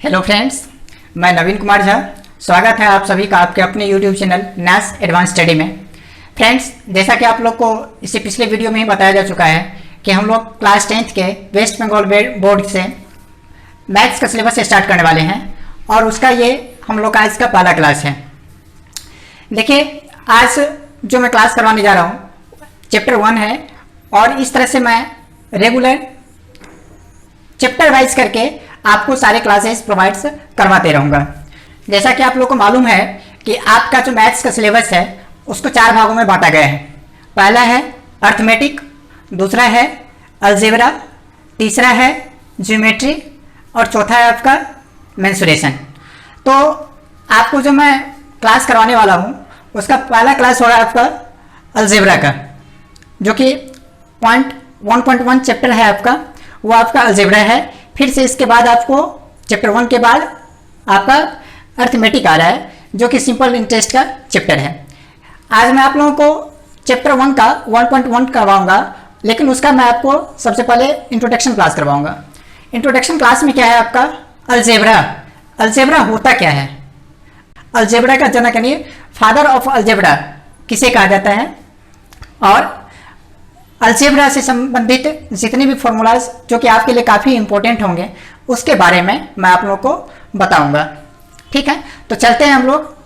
Hello friends, मैं नवीन कुमार झा। स्वागत है आप सभी का आपके अपने यूट्यूब चैनल नैस एडवांस स्टडी में। फ्रेंड्स, जैसा कि आप लोग को इससे पिछले वीडियो में ही बताया जा चुका है कि हम लोग क्लास 10th के वेस्ट बंगाल बोर्ड से मैथ्स का सिलेबस स्टार्ट करने वाले हैं और उसका ये हम लोग का आज का पहला क्लास है। देखिए, आज जो मैं क्लास करवाने जा रहा हूँ चैप्टर 1 है और इस तरह से मैं रेगुलर चैप्टर वाइज करके आपको सारे क्लासेस प्रोवाइड्स करवाते रहूँगा। जैसा कि आप लोग को मालूम है कि आपका जो मैथ्स का सिलेबस है उसको 4 भागों में बांटा गया है। पहला है अर्थमेटिक, दूसरा है अलजेब्रा, तीसरा है ज्योमेट्री और चौथा है आपका मेंसुरेशन। तो आपको जो मैं क्लास करवाने वाला हूँ उसका पहला क्लास होगा आपका अलजेब्रा का, जो कि 1.1 चैप्टर है आपका, वो आपका अलजेब्रा है। फिर से इसके बाद आपको चैप्टर 1 के बाद आपका अर्थमेटिक आ रहा है, जो कि सिंपल इंटरेस्ट का चैप्टर है। आज मैं आप लोगों को चैप्टर 1 का 1.1 करवाऊंगा, लेकिन उसका मैं आपको सबसे पहले इंट्रोडक्शन क्लास करवाऊंगा। इंट्रोडक्शन क्लास में क्या है आपका अलजेब्रा। अलजेब्रा होता क्या है? अलजेब्रा का जनक यानी फादर ऑफ अलजेब्रा किसे कहा जाता है, और अलजेब्रा से संबंधित जितने भी फॉर्मूलाज जो कि आपके लिए काफ़ी इंपॉर्टेंट होंगे उसके बारे में मैं आप लोगों को बताऊंगा। ठीक है, तो चलते हैं हम लोग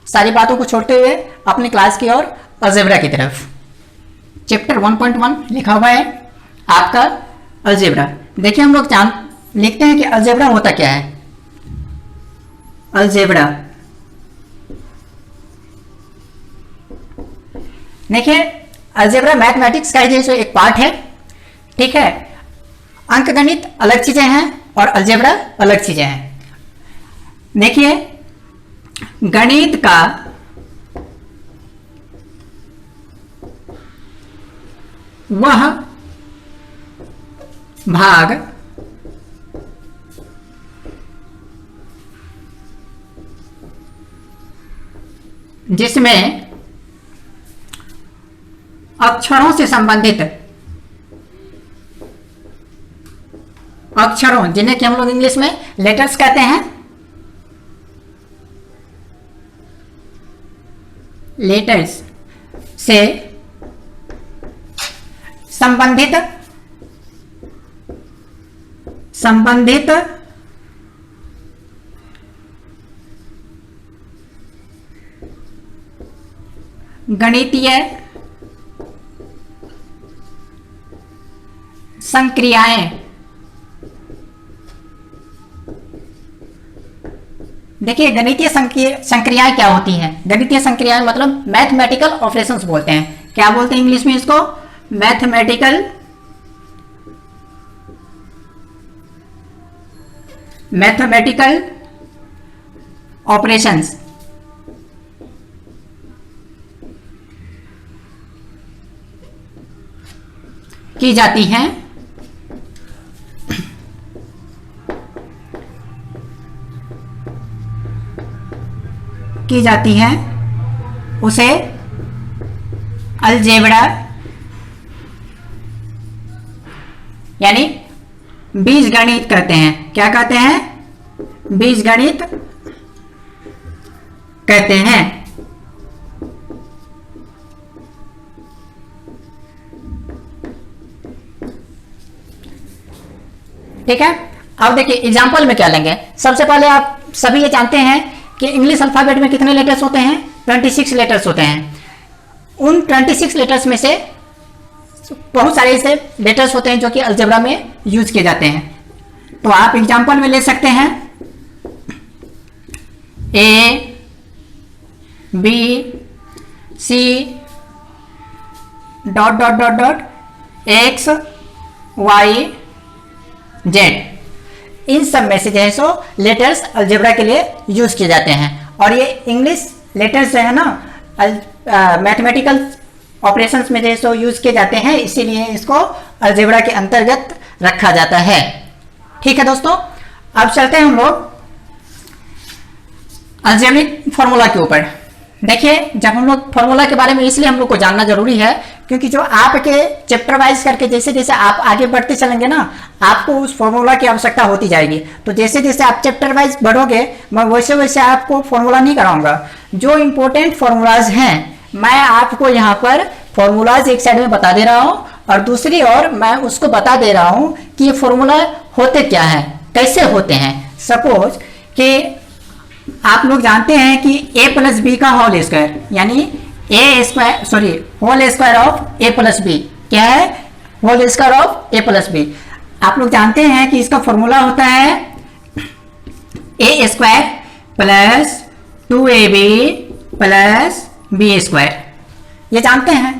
सारी बातों को छोड़ते हुए अपनी क्लास की और अलजेब्रा की तरफ। चैप्टर 1.1 लिखा हुआ है आपका अलजेब्रा। देखिए, हम लोग लिखते हैं कि अलजेब्रा होता क्या है। अलजेब्रा, देखिए, अलजेब्रा मैथमेटिक्स का जो एक पार्ट है। ठीक है, अंकगणित अलग चीजें हैं और अलजेब्रा अलग चीजें हैं। देखिए, गणित का वह भाग जिसमें अक्षरों से संबंधित अक्षरों, जिन्हें कि हम लोग इंग्लिश में लेटर्स कहते हैं, लेटर्स से संबंधित गणितीय संक्रियाएं। देखिए, गणितीय संक्रियाएं क्या होती हैं? गणितीय संक्रियाएं मतलब मैथमेटिकल ऑपरेशंस बोलते हैं। क्या बोलते हैं इंग्लिश में इसको? मैथमेटिकल ऑपरेशंस की जाती हैं। उसे अलजेब्रा यानी बीजगणित कहते हैं। क्या कहते हैं? बीजगणित कहते हैं। ठीक है, अब देखिए एग्जाम्पल में क्या लेंगे। सबसे पहले आप सभी ये जानते हैं कि इंग्लिश अल्फाबेट में कितने लेटर्स होते हैं? 26 लेटर्स होते हैं। उन 26 लेटर्स में से बहुत सारे ऐसे लेटर्स होते हैं जो कि अलजेब्रा में यूज किए जाते हैं। तो आप एग्जाम्पल में ले सकते हैं A, B, C X, Y, Z। इन सब में से जो है सो लेटर्स अलजेब्रा के लिए यूज किए जाते हैं। और ये इंग्लिश लेटर्स जो है ना मैथमेटिकल ऑपरेशंस में जो है सो यूज किए जाते हैं, इसीलिए इसको अलजेब्रा के अंतर्गत रखा जाता है। ठीक है दोस्तों, अब चलते हैं हम लोग अलजेब्रिक फॉर्मूला के ऊपर। देखिए, जब हम लोग फॉर्मूला के बारे में इसलिए हम लोग को जानना जरूरी है क्योंकि जो आपके चैप्टर वाइज करके जैसे जैसे आप आगे बढ़ते चलेंगे ना, आपको उस फॉर्मूला की आवश्यकता होती जाएगी। तो जैसे जैसे आप चैप्टर वाइज बढ़ोगे, मैं वैसे वैसे आपको फॉर्मूला नहीं कराऊंगा। जो इंपॉर्टेंट फॉर्मूलाज हैं मैं आपको यहाँ पर फॉर्मूलाज एक साइड में बता दे रहा हूँ, और दूसरी ओर मैं उसको बता दे रहा हूँ कि ये फॉर्मूला होते क्या हैं, कैसे होते हैं। सपोज कि आप लोग जानते हैं कि a प्लस बी का होल स्क्वायर, यानी whole square of a plus b क्या है, whole square of a plus b. आप लोग जानते हैं कि इसका फॉर्मूला होता है a square plus 2ab plus B square. ये जानते हैं।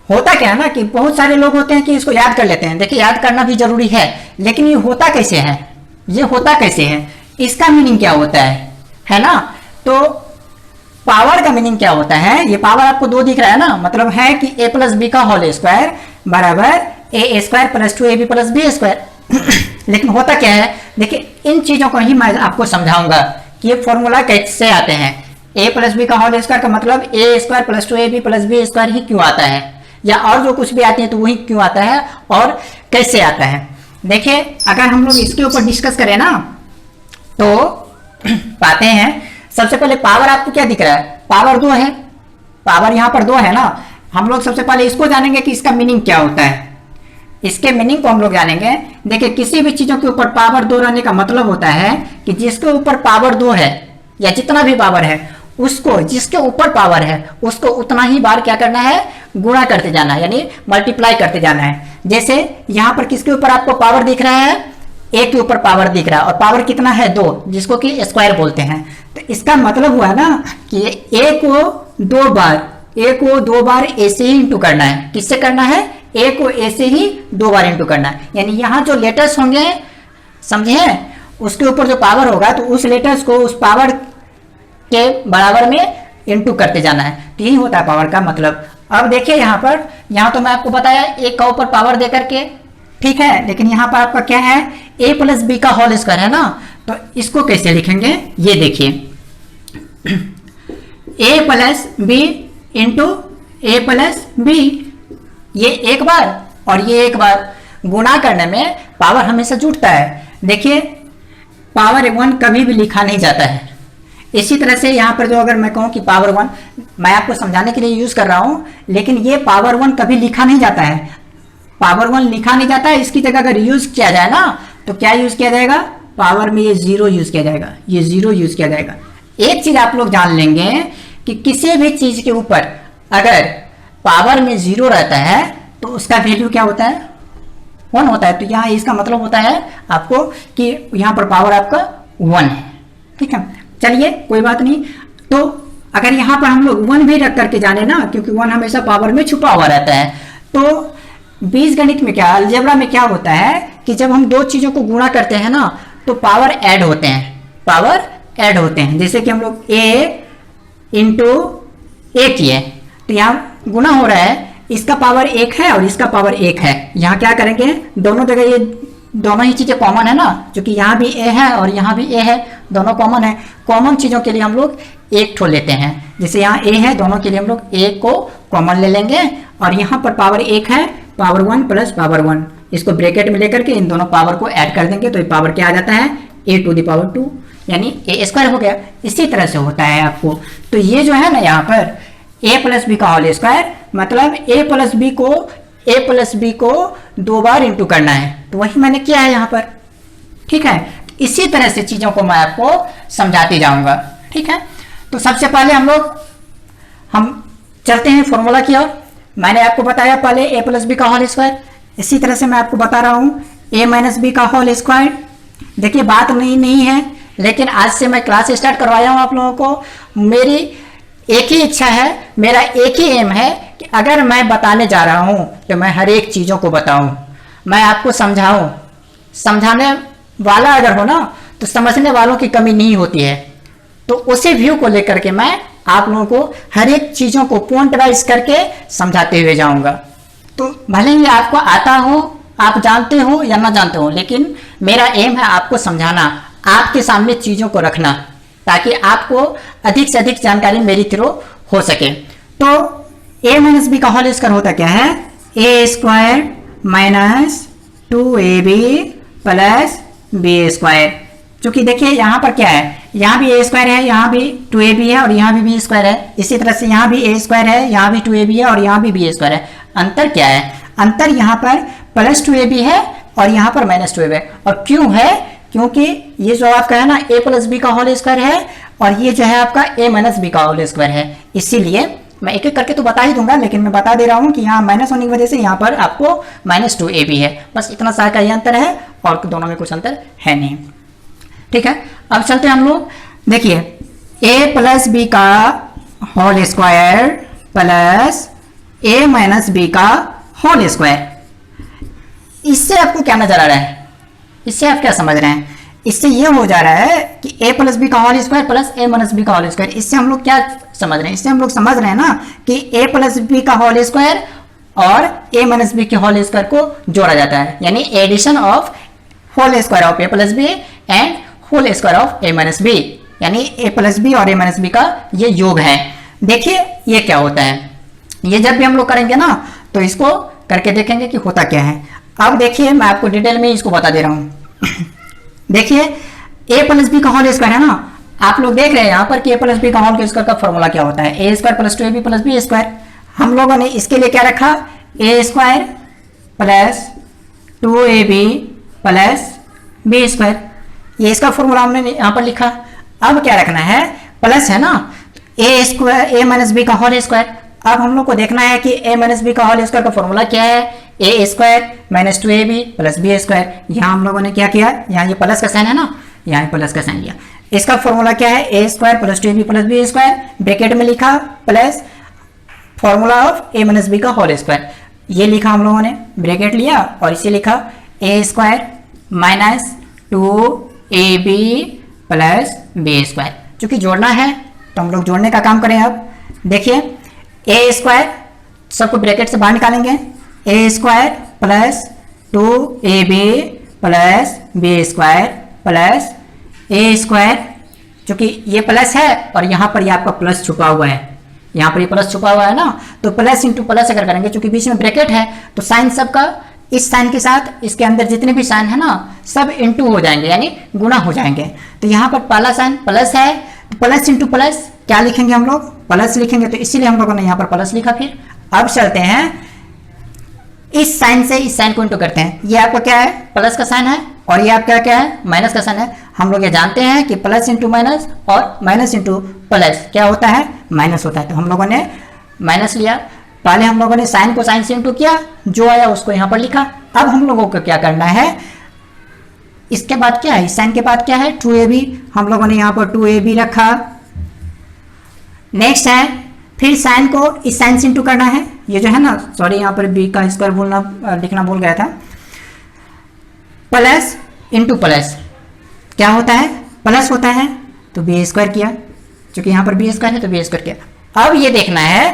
होता क्या है ना कि बहुत सारे लोग होते हैं कि इसको याद कर लेते हैं। देखिए, याद करना भी जरूरी है, लेकिन ये होता कैसे है, ये होता कैसे है, इसका मीनिंग क्या होता है ना। तो पावर का मीनिंग क्या होता है, ये पावर आपको 2 दिख रहा है ना, मतलब है कि a प्लस बी का होल स्क्वायर बराबर a square plus 2ab plus B square. लेकिन होता क्या है, देखिए इन चीजों को ही मैं आपको समझाऊंगा कि ये फॉर्मूला कैसे आते हैं। a प्लस बी का होल स्क्वायर का मतलब a square plus 2ab plus B square ही क्यों आता है, या और जो कुछ भी आती है तो वही क्यों आता है और कैसे आता है। देखिए, अगर हम लोग इसके ऊपर डिस्कस करें ना तो पाते हैं, सबसे पहले पावर आपको क्या दिख रहा है, पावर 2 है, पावर यहाँ पर 2 है ना। हम लोग सबसे पहले इसको जानेंगे कि इसका मीनिंग क्या होता है। इसके मीनिंग को हम लोग जानेंगे। देखिए, किसी भी चीजों के ऊपर पावर 2 रहने का मतलब होता है कि जिसके ऊपर पावर 2 है या जितना भी पावर है उसको, जिसके ऊपर पावर है उसको उतना ही बार क्या करना है, गुणा करते जाना है, यानी मल्टीप्लाई करते जाना है। जैसे यहाँ पर किसके ऊपर आपको पावर दिख रहा है, a के ऊपर पावर दिख रहा है, और पावर कितना है 2, जिसको कि स्क्वायर बोलते हैं। तो इसका मतलब हुआ ना कि a को 2 बार a से ही इंटू करना है। किससे करना है, a को a से ही 2 बार इंटू करना है। यानी यहाँ जो लेटर्स होंगे, समझे, उसके ऊपर जो पावर होगा तो उस लेटर्स को उस पावर के बराबर में इंटू करते जाना है। तो यही होता है पावर का मतलब। अब देखिए यहाँ पर, यहाँ तो मैं आपको बताया एक का ऊपर पावर दे करके, ठीक है, लेकिन यहाँ पर आपका क्या है, a प्लस बी का होल स्क्वायर है ना। तो इसको कैसे लिखेंगे, ये देखिए, a plus B into A plus b, ये एक बार और ये एक बार गुणा करने में पावर हमेशा जुटता है। देखिए, पावर 1 कभी भी लिखा नहीं जाता है। इसी तरह से यहाँ पर जो अगर मैं कहूँ कि पावर 1, मैं आपको समझाने के लिए यूज कर रहा हूँ, लेकिन ये पावर 1 कभी लिखा नहीं जाता है। पावर 1 लिखा नहीं जाता है। इसकी जगह अगर यूज किया जाए ना तो क्या यूज किया जाएगा, पावर में ये 0 यूज किया जाएगा, ये 0 यूज किया जाएगा। एक चीज आप लोग जान लेंगे कि किसी भी चीज के ऊपर अगर पावर में 0 रहता है तो उसका वैल्यू क्या होता है, 1 होता है। तो यहाँ इसका मतलब होता है आपको कि यहाँ पर पावर आपका 1 है, ठीक है। चलिए, कोई बात नहीं। तो अगर यहाँ पर हम लोग 1 भी रख करके जाने ना, क्योंकि 1 हमेशा पावर में छुपा हुआ रहता है, तो बीजगणित में क्या, अलजेब्रा में क्या होता है कि जब हम 2 चीजों को गुणा करते हैं ना तो पावर ऐड होते हैं, पावर ऐड होते हैं। जैसे कि हम लोग a इंटू ए किए तो यहाँ गुणा हो रहा है, इसका पावर 1 है और इसका पावर 1 है। यहाँ क्या करेंगे, दोनों जगह ये दोनों ही चीजें कॉमन है ना, क्योंकि यहाँ भी a है और यहाँ भी a है, दोनों कॉमन है। कॉमन चीजों के लिए हम लोग एक ठो लेते हैं। जैसे यहाँ a है, दोनों के लिए हम लोग a को कॉमन ले लेंगे, और यहाँ पर पावर 1 है, पावर 1 प्लस पावर 1, इसको ब्रैकेट में लेकर के इन दोनों पावर को ऐड कर देंगे तो ये पावर क्या आ जाता है, a टू द पावर 2, यानी a स्क्वायर हो गया। इसी तरह से होता है आपको। तो ये जो है ना, यहाँ पर a प्लस बी का होल स्क्वायर मतलब a प्लस बी को 2 बार इंटू करना है। तो वही मैंने किया है यहाँ पर, ठीक है। इसी तरह से चीजों को मैं आपको समझाते जाऊंगा, ठीक है। तो सबसे पहले हम चलते हैं फॉर्मूला की ओर। मैंने आपको बताया पहले a प्लस बी का होल स्क्वायर, इसी तरह से मैं आपको बता रहा हूँ a माइनस बी का होल स्क्वायर। देखिए, बात नहीं है, लेकिन आज से मैं क्लास स्टार्ट करवाया हूँ आप लोगों को। मेरी एक ही इच्छा है, मेरा एक ही एम है कि अगर मैं बताने जा रहा हूँ तो मैं हर एक चीज़ों को बताऊँ, मैं आपको समझाऊँ। समझाने वाला अगर हो ना तो समझने वालों की कमी नहीं होती है। तो उसी व्यू को लेकर के मैं आप लोगों को हर एक चीज़ों को पॉइंट वाइज करके समझाते हुए जाऊँगा। तो भले ही आपको आता हो, आप जानते हो या ना जानते हो, लेकिन मेरा एम है आपको समझाना, आपके सामने चीज़ों को रखना, ताकि आपको अधिक से अधिक जानकारी मेरी थ्रू हो सके। तो ए माइनस बी का होल स्क्वायर होता क्या है, A square minus 2ab plus B square. क्योंकि देखिए यहाँ पर क्या है, यहाँ भी ए स्क्वायर है, यहाँ भी 2ab है और यहाँ भी बी स्क्वायर है। इसी तरह से यहाँ भी ए स्क्वायर है, यहाँ भी 2ab है और यहाँ भी बी स्क्वायर है। अंतर क्या है, अंतर यहाँ पर प्लस 2ab है और यहाँ पर माइनस 2ab है। और क्यों है, क्योंकि ये जो आपका है ना ए प्लस बी का होल स्क्वायर है और ये जो है आपका ए माइनस बी का होल स्क्वायर है। इसीलिए मैं एक एक करके तो बता ही दूंगा, लेकिन मैं बता दे रहा हूँ कि यहाँ माइनस होने की वजह से यहाँ पर आपको माइनस 2ab है। बस इतना सा का ये अंतर है और दोनों में कुछ अंतर है नहीं। ठीक है, अब चलते हैं हम लोग। देखिए a प्लस बी का whole square plus a minus B का होल स्क्वायर, इससे आपको क्या नजर आ रहा है, इससे आप क्या समझ रहे हैं, इससे ये हो जा रहा है कि a प्लस बी का whole square plus a minus B का होल स्क्वायर। इससे हम लोग क्या समझ रहे हैं, इससे हम लोग समझ रहे हैं ना कि a प्लस बी का होल स्क्वायर और a माइनस बी के होल स्क्वायर को जोड़ा जाता है, यानी addition of whole square of a plus b and whole square of a minus b, यानी a प्लस बी और a माइनस बी का ये योग है। देखिए ये क्या होता है, ये जब भी हम लोग करेंगे ना तो इसको करके देखेंगे कि होता क्या है। अब देखिए मैं आपको डिटेल में इसको बता दे रहा हूँ। देखिए a प्लस बी का होल स्क्वायर है ना, आप लोग देख रहे हैं यहाँ पर कि a प्लस बी का होल स्क्वायर का फॉर्मूला क्या होता है, A square plus 2ab plus B square. हम लोगों ने इसके लिए क्या रखा, A square plus 2ab plus B square, ये इसका फॉर्मूला हमने यहाँ पर लिखा। अब क्या रखना है, प्लस है ना, A square A minus B का होल स्क्वायर। अब हम लोग को देखना है कि ए माइनस बी का होल स्क्वायर का फॉर्मूला क्या है, A square minus 2ab plus B square. यहाँ हम लोगों ने क्या किया, यहाँ ये प्लस का साइन है ना, यहाँ प्लस का साइन लिया। इसका फॉर्मूला क्या है, A square plus 2ab plus B square, bracket में लिखा plus formula of A minus B का होल स्क्वायर, ये लिखा हम लोगों ने, ब्रैकेट लिया और इसे लिखा A square minus 2ab plus B square. चूंकि जोड़ना है तो हम लोग जोड़ने का काम करें। अब देखिए ए स्क्वायर सबको ब्रैकेट से बाहर निकालेंगे, A square plus 2ab plus B square plus A square, चूंकि ये प्लस है और यहाँ पर ये आपका प्लस छुपा हुआ है, यहाँ पर ये प्लस छुपा हुआ है ना, तो प्लस इंटू प्लस अगर करेंगे, चूंकि बीच में ब्रैकेट है तो साइन सबका इस साइन के साथ इसके अंदर जितने भी साइन है ना सब इंटू हो जाएंगे, यानी गुणा हो जाएंगे। तो यहाँ पर पहला साइन प्लस है, तो प्लस इंटू प्लस क्या लिखेंगे हम लोग, प्लस लिखेंगे, तो इसीलिए हम लोगों ने यहाँ पर प्लस लिखा। फिर अब चलते हैं इस साइन से इस साइन को इंटू करते हैं। ये आपका क्या है, प्लस का साइन है और ये आपका क्या है, माइनस का साइन है। हम लोग ये जानते हैं कि प्लस इंटू माइनस और माइनस इंटू प्लस क्या होता है, माइनस होता है। तो हम लोगों ने माइनस लिया, पहले हम लोगों ने साइन को साइन से इंटू किया, जो आया उसको यहाँ पर लिखा। अब हम लोगों को क्या करना है, इसके बाद क्या है, इस साइन के बाद क्या है, 2ab, हम लोगों ने यहाँ पर 2ab रखा। नेक्स्ट है फिर साइन को इस साइन से इंटू करना है, ये जो है ना, सॉरी यहाँ पर b का स्क्वायर बोलना लिखना भूल गया था, प्लस इंटू प्लस क्या होता है, प्लस होता है, तो बी स्क्वायर किया, क्योंकि यहाँ पर बी स्क्वायर है तो बी स्क्वायर किया। अब ये देखना है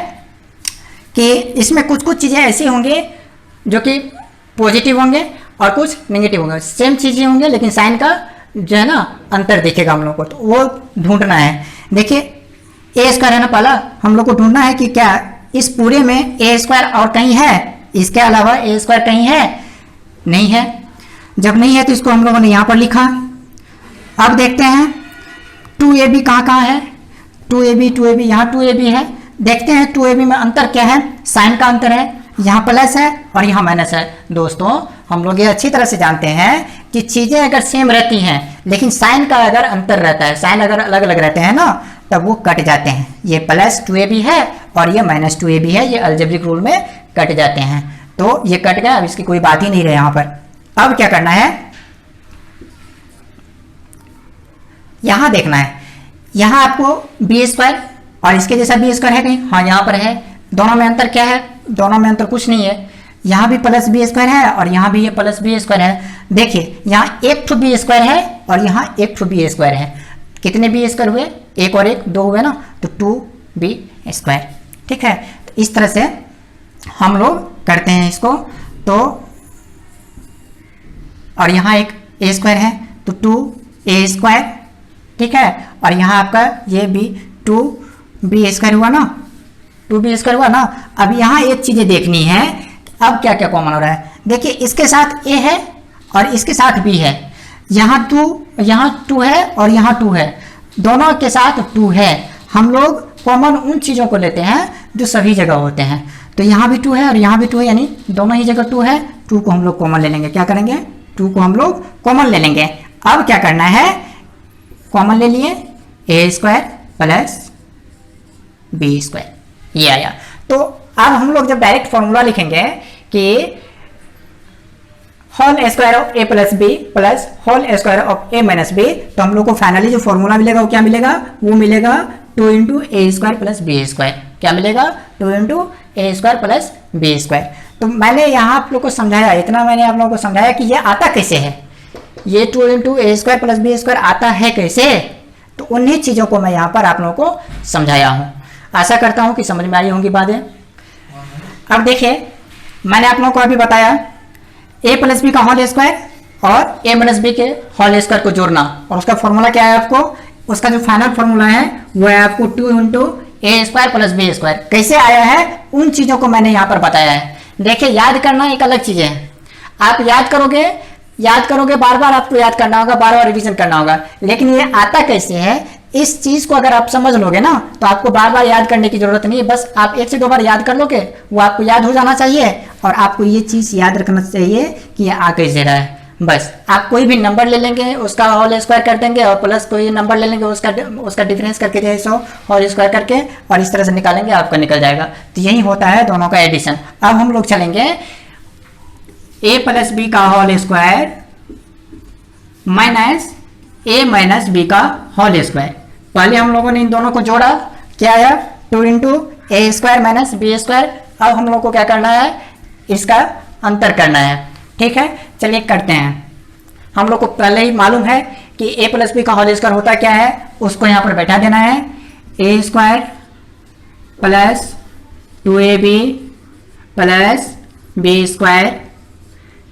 कि इसमें कुछ कुछ चीज़ें ऐसी होंगी जो कि पॉजिटिव होंगे और कुछ नेगेटिव होंगे, सेम चीज़ें होंगे लेकिन साइन का जो है ना अंतर दिखेगा हम लोग को, तो वो ढूंढना है। देखिए ए स्क्वायर है ना, पहला हम लोग को ढूंढना है कि क्या इस पूरे में ए स्क्वायर और कहीं है, इसके अलावा ए स्क्वायर कहीं है, नहीं है। जब नहीं है तो इसको हम लोगों ने यहाँ पर लिखा। अब देखते हैं 2ab कहाँ कहाँ है, 2ab यहाँ 2ab है। देखते हैं 2ab में अंतर क्या है, साइन का अंतर है, यहाँ प्लस है और यहाँ माइनस है। दोस्तों हम लोग ये अच्छी तरह से जानते हैं कि चीज़ें अगर सेम रहती हैं लेकिन साइन का अगर अंतर रहता है, साइन अगर अलग अलग रहते हैं ना, तब वो कट जाते हैं। ये प्लस 2ab है और ये माइनस 2ab है, ये अलजेब्रिक रूल में कट जाते हैं, तो ये कट गया, अब इसकी कोई बात ही नहीं रहे यहाँ पर। अब क्या करना है, यहाँ देखना है, यहाँ आपको बी स्क्वायर और इसके जैसा बी स्क्वायर है कहीं, हाँ यहाँ पर है। दोनों में अंतर क्या है, दोनों में अंतर कुछ नहीं है, यहाँ भी प्लस बी स्क्वायर है और यहाँ भी ये प्लस बी स्क्वायर है। देखिए यहाँ एक ठो बी स्क्वायर है और यहाँ एक ठो बी स्क्वायर है। कितने बी स्क्वायर हुए, एक और एक दो हुए ना, तो 2b स्क्वायर। ठीक है, तो इस तरह से हम लोग करते हैं इसको। तो और यहाँ एक a स्क्वायर है तो 2a स्क्वायर, ठीक है, और यहाँ आपका ये भी 2b स्क्वायर हुआ ना, 2b² हुआ ना। अब यहाँ एक चीज़ें देखनी है, अब क्या क्या कॉमन हो रहा है। देखिए इसके साथ a है और इसके साथ b है, यहाँ 2 है और यहाँ 2 है, दोनों के साथ 2 है। हम लोग कॉमन उन चीज़ों को लेते हैं जो सभी जगह होते हैं। तो यहाँ भी 2 है और यहाँ भी 2 है, यानी दोनों ही जगह 2 है। 2 को हम लोग कॉमन ले लेंगे, क्या करेंगे 2 को हम लोग कॉमन ले लेंगे। अब क्या करना है, कॉमन ले लिए a² प्लस b², ये आया। तो अब हम लोग जब डायरेक्ट फॉर्मूला लिखेंगे कि whole square of a plus b plus whole square of a minus b, तो हम लोग को फाइनली जो फॉर्मूला मिलेगा वो क्या मिलेगा, वो मिलेगा 2 इंटू a² प्लस b²। क्या मिलेगा 2 इंटू a² प्लस b²। तो मैंने यहाँ आप लोग को समझाया, इतना मैंने आप लोगों को समझाया कि ये आता कैसे है, ये 2 इंटू a² प्लस b² आता है कैसे। तो उन्हीं चीज़ों को मैं यहाँ पर आप लोगों को समझाया हूँ। आशा करता हूँ कि समझ में आई होंगी बातें। अब देखिए मैंने आप लोगों को अभी बताया a प्लस बी का होल स्क्वायर और a माइनस बी के होल स्क्वायर को जोड़ना, और उसका फॉर्मूला क्या है आपको, उसका जो फाइनल फॉर्मूला है वो है आपको 2 इंटू a² प्लस b²। कैसे आया है उन चीज़ों को मैंने यहाँ पर बताया है। देखिए याद करना एक अलग चीज़ है, आप याद करोगे बार बार आपको याद करना होगा, बार बार रिवीजन करना होगा, लेकिन ये आता कैसे है इस चीज़ को अगर आप समझ लोगे ना तो आपको बार बार याद करने की जरूरत नहीं है। बस आप 1 से 2 बार याद कर लोगे, वो आपको याद हो जाना चाहिए। और आपको ये चीज़ याद रखना चाहिए कि ये आ कैसे रहा है। बस आप कोई भी नंबर ले लेंगे उसका होल स्क्वायर कर देंगे और प्लस कोई नंबर ले लेंगे उसका डिफरेंस करके जैसे होल स्क्वायर करके और इस तरह से निकालेंगे, आपका निकल जाएगा। तो यही होता है दोनों का एडिशन। अब हम लोग चलेंगे a प्लस बी का whole square minus a minus B का होल स्क्वायर। पहले हम लोगों ने इन दोनों को जोड़ा, क्या आया 2 इंटू a² माइनस b²। अब हम लोग को क्या करना है, इसका अंतर करना है। ठीक है, चलिए करते हैं। हम लोग को पहले ही मालूम है कि a प्लस बी का होल स्क्वायर होता क्या है, उसको यहाँ पर बैठा देना है। a² plus 2ab plus b²,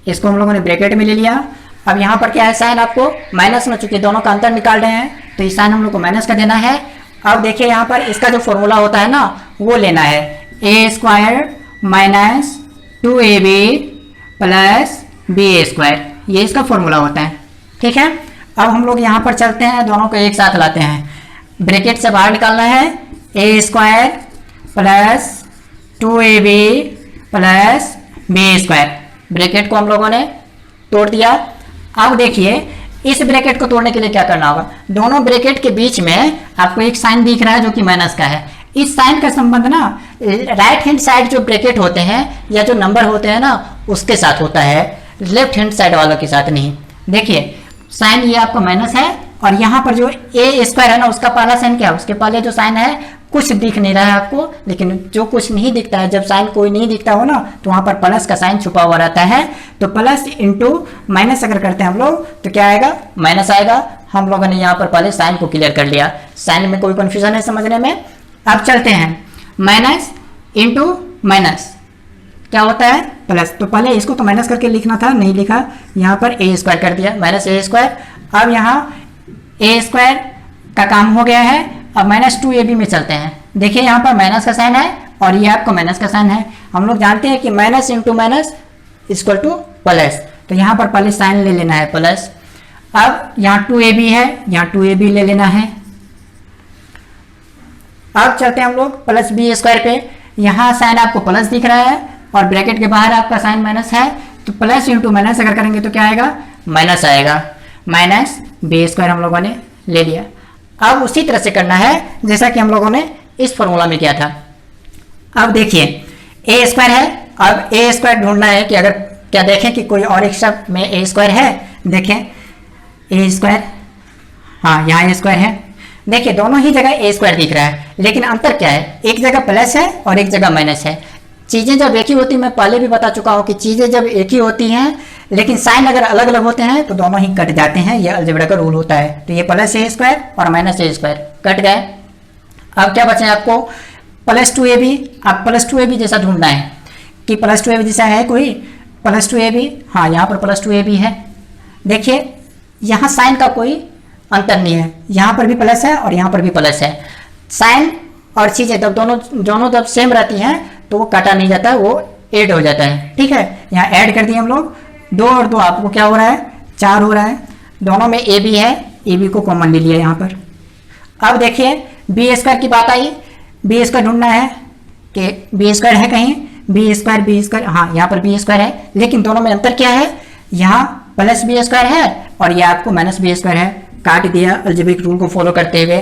इसको हम लोगों ने ब्रैकेट में ले लिया। अब यहाँ पर क्या है, साइन आपको माइनस में, चूंकि दोनों का अंतर निकाल रहे हैं तो इस साइन हम लोग को माइनस का देना है। अब देखिए यहाँ पर इसका जो फॉर्मूला होता है ना वो लेना है, a² minus 2ab plus b², ये इसका फॉर्मूला होता है। ठीक है, अब हम लोग यहाँ पर चलते हैं, दोनों को एक साथ लाते हैं, ब्रैकेट से बाहर निकालना है a² plus 2ab plus b²। Bracket को हम लोगों ने तोड़ दिया। अब देखिए इस ब्रैकेट को तोड़ने के लिए क्या करना होगा, दोनों ब्रैकेट के बीच में आपको एक साइन दिख रहा है जो कि माइनस का है। इस साइन का संबंध ना राइट हैंड साइड जो ब्रैकेट होते हैं या जो नंबर होते हैं ना उसके साथ होता है, लेफ्ट हैंड साइड वालों के साथ नहीं। देखिए साइन ये आपका माइनस है और यहाँ पर जो a² है ना उसका पहला साइन क्या है, उसके पहले जो साइन है कुछ दिख नहीं रहा है आपको, लेकिन जो कुछ नहीं दिखता है, जब साइन कोई नहीं दिखता हो ना तो वहाँ पर प्लस का साइन छुपा हुआ रहता है। तो प्लस इंटू माइनस अगर करते हैं हम लोग तो क्या आएगा, माइनस आएगा। हम लोगों ने यहाँ पर पहले साइन को क्लियर कर लिया, साइन में कोई कन्फ्यूजन है समझने में। अब चलते हैं, माइनस इंटू माइनस क्या होता है प्लस, तो पहले इसको तो माइनस करके लिखना था, नहीं लिखा, यहाँ पर a² कर दिया, माइनस a²। अब यहाँ a² का काम हो गया है। अब माइनस 2ab में चलते हैं, देखिए यहाँ पर माइनस का साइन है और ये आपका माइनस का साइन है। हम लोग जानते हैं कि minus into minus equal two plus, तो यहाँ पर पहले साइन ले लेना है प्लस। अब यहाँ 2ab है, यहाँ 2ab ले लेना है। अब चलते हैं हम लोग प्लस b² पे, यहाँ साइन आपको प्लस दिख रहा है और ब्रैकेट के बाहर आपका साइन माइनस है, तो प्लस इंटू माइनस अगर करेंगे तो क्या आएगा, माइनस आएगा। माइनस b² हम लोगों ने ले लिया। अब उसी तरह से करना है जैसा कि हम लोगों ने इस फॉर्मूला में किया था। अब देखिए a² है, अब a² ढूंढना है कि अगर क्या देखें कि कोई और एक शब्द में a² है, देखें a², हाँ यहाँ a² है। देखिए दोनों ही जगह a² दिख रहा है, लेकिन अंतर क्या है, एक जगह प्लस है और एक जगह माइनस है। चीज़ें जब एक ही होती हैं, मैं पहले भी बता चुका हूँ कि चीज़ें जब एक ही होती हैं लेकिन साइन अगर अलग अलग होते हैं तो दोनों ही कट जाते हैं, ये अलजेब्रा का रूल होता है। तो ये प्लस a² और माइनस a² कट गए। अब क्या बचे आपको, प्लस 2ab। अब प्लस 2ab जैसा ढूंढना है कि प्लस 2ab जैसा है कोई, प्लस 2ab, हाँ यहाँ पर प्लस 2ab है। देखिए यहाँ साइन का कोई अंतर नहीं है, यहाँ पर भी प्लस है और यहाँ पर भी प्लस है। साइन और चीज़ें जब दोनों जब सेम रहती हैं तो वो काटा नहीं जाता, वो ऐड हो जाता है। ठीक है, यहाँ ऐड कर दिए हम लोग, 2 और 2 आपको क्या हो रहा है, 4 हो रहा है। दोनों में ए बी है, ए बी को कॉमन ले लिया यहाँ पर। अब देखिए बी स्क्वायर की बात आई, बी स्क्वायर ढूंढना है कि बी स्क्वायर है कहीं, बी स्क्वायर, हाँ यहाँ पर बी स्क्वायर है, लेकिन दोनों में अंतर क्या है, यहाँ प्लस बी स्क्वायर है और ये आपको माइनस बी स्क्वायर है। काट दिया अलजेब्रिक रूल को फॉलो करते हुए।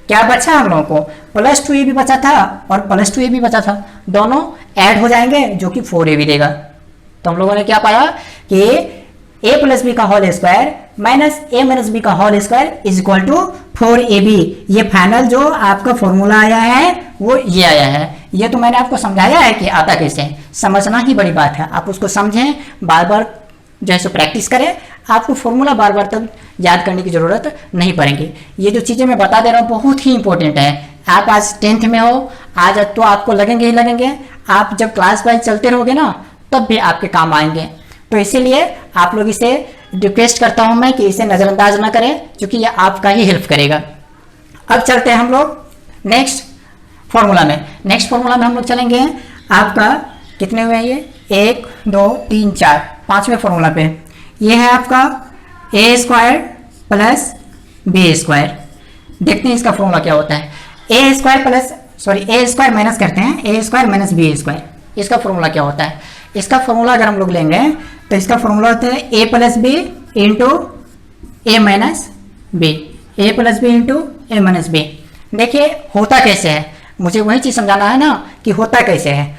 क्या बचा हम लोगों को, प्लस 2a भी बचा था और प्लस 2a भी बचा था, दोनों ऐड हो जाएंगे जो कि 4ab देगा। तो हम लोगों ने क्या पाया कि a प्लस बी का whole square minus a minus B का whole square is equal to 4ab। ये फाइनल जो आपका फॉर्मूला आया है वो ये आया है। ये तो मैंने आपको समझाया है कि आता कैसे है, समझना ही बड़ी बात है। आप उसको समझें, बार बार जैसे प्रैक्टिस करें, आपको फॉर्मूला बार बार तब याद करने की जरूरत नहीं पड़ेगी। ये जो चीज़ें मैं बता दे रहा हूँ बहुत ही इंपॉर्टेंट है। आप आज 10th में हो, आज तो आपको लगेंगे ही लगेंगे, आप जब क्लास वाइज चलते रहोगे ना तब भी आपके काम आएंगे। तो इसीलिए आप लोग इसे रिक्वेस्ट करता हूँ मैं कि इसे नज़रअंदाज ना करें, क्योंकि ये आपका ही हेल्प करेगा। अब चलते हैं हम लोग नेक्स्ट फॉर्मूला में। नेक्स्ट फॉर्मूला में हम लोग चलेंगे, आपका कितने हुए ये, 1 2 3 4, 5वें फॉर्मूला पे। ये है आपका ए स्क्वायर प्लस बी स्क्वायर। देखते हैं इसका फॉर्मूला क्या होता है। ए स्क्वायर माइनस करते हैं, ए स्क्वायर माइनस बी स्क्वायर, इसका फॉर्मूला क्या होता है। इसका फॉर्मूला अगर हम लोग लेंगे तो इसका फॉर्मूला होता है A plus B into A minus B, A plus B into A minus B. देखिए होता कैसे है, मुझे वही चीज़ समझाना है ना कि होता कैसे है।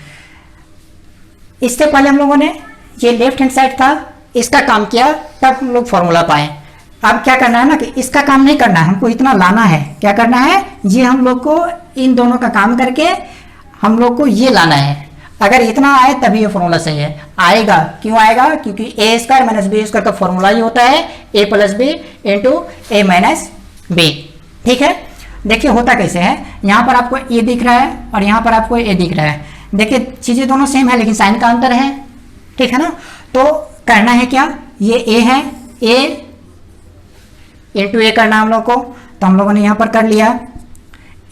इससे पहले हम लोगों ने ये लेफ्ट हैंड साइड था, इसका काम किया, तब हम लोग फॉर्मूला पाए। अब क्या करना है ना कि इसका काम नहीं करना है, हमको इतना लाना है। क्या करना है, ये हम लोग को इन दोनों का काम करके हम लोग को ये लाना है। अगर इतना आए तभी ये फॉर्मूला सही है। आएगा, क्यों आएगा, क्योंकि ए स्क्वायर माइनस बी स्क्वायर का फॉर्मूला ही होता है A plus B into A minus B. ठीक है, देखिए होता कैसे है। यहाँ पर आपको ए दिख रहा है और यहाँ पर आपको ए दिख रहा है। देखिए चीज़ें दोनों सेम है लेकिन साइन का अंतर है। ठीक है ना, तो करना है क्या, ये ए है, ए इंटू ए करना हम लोग को। तो हम लोगों ने यहाँ पर कर लिया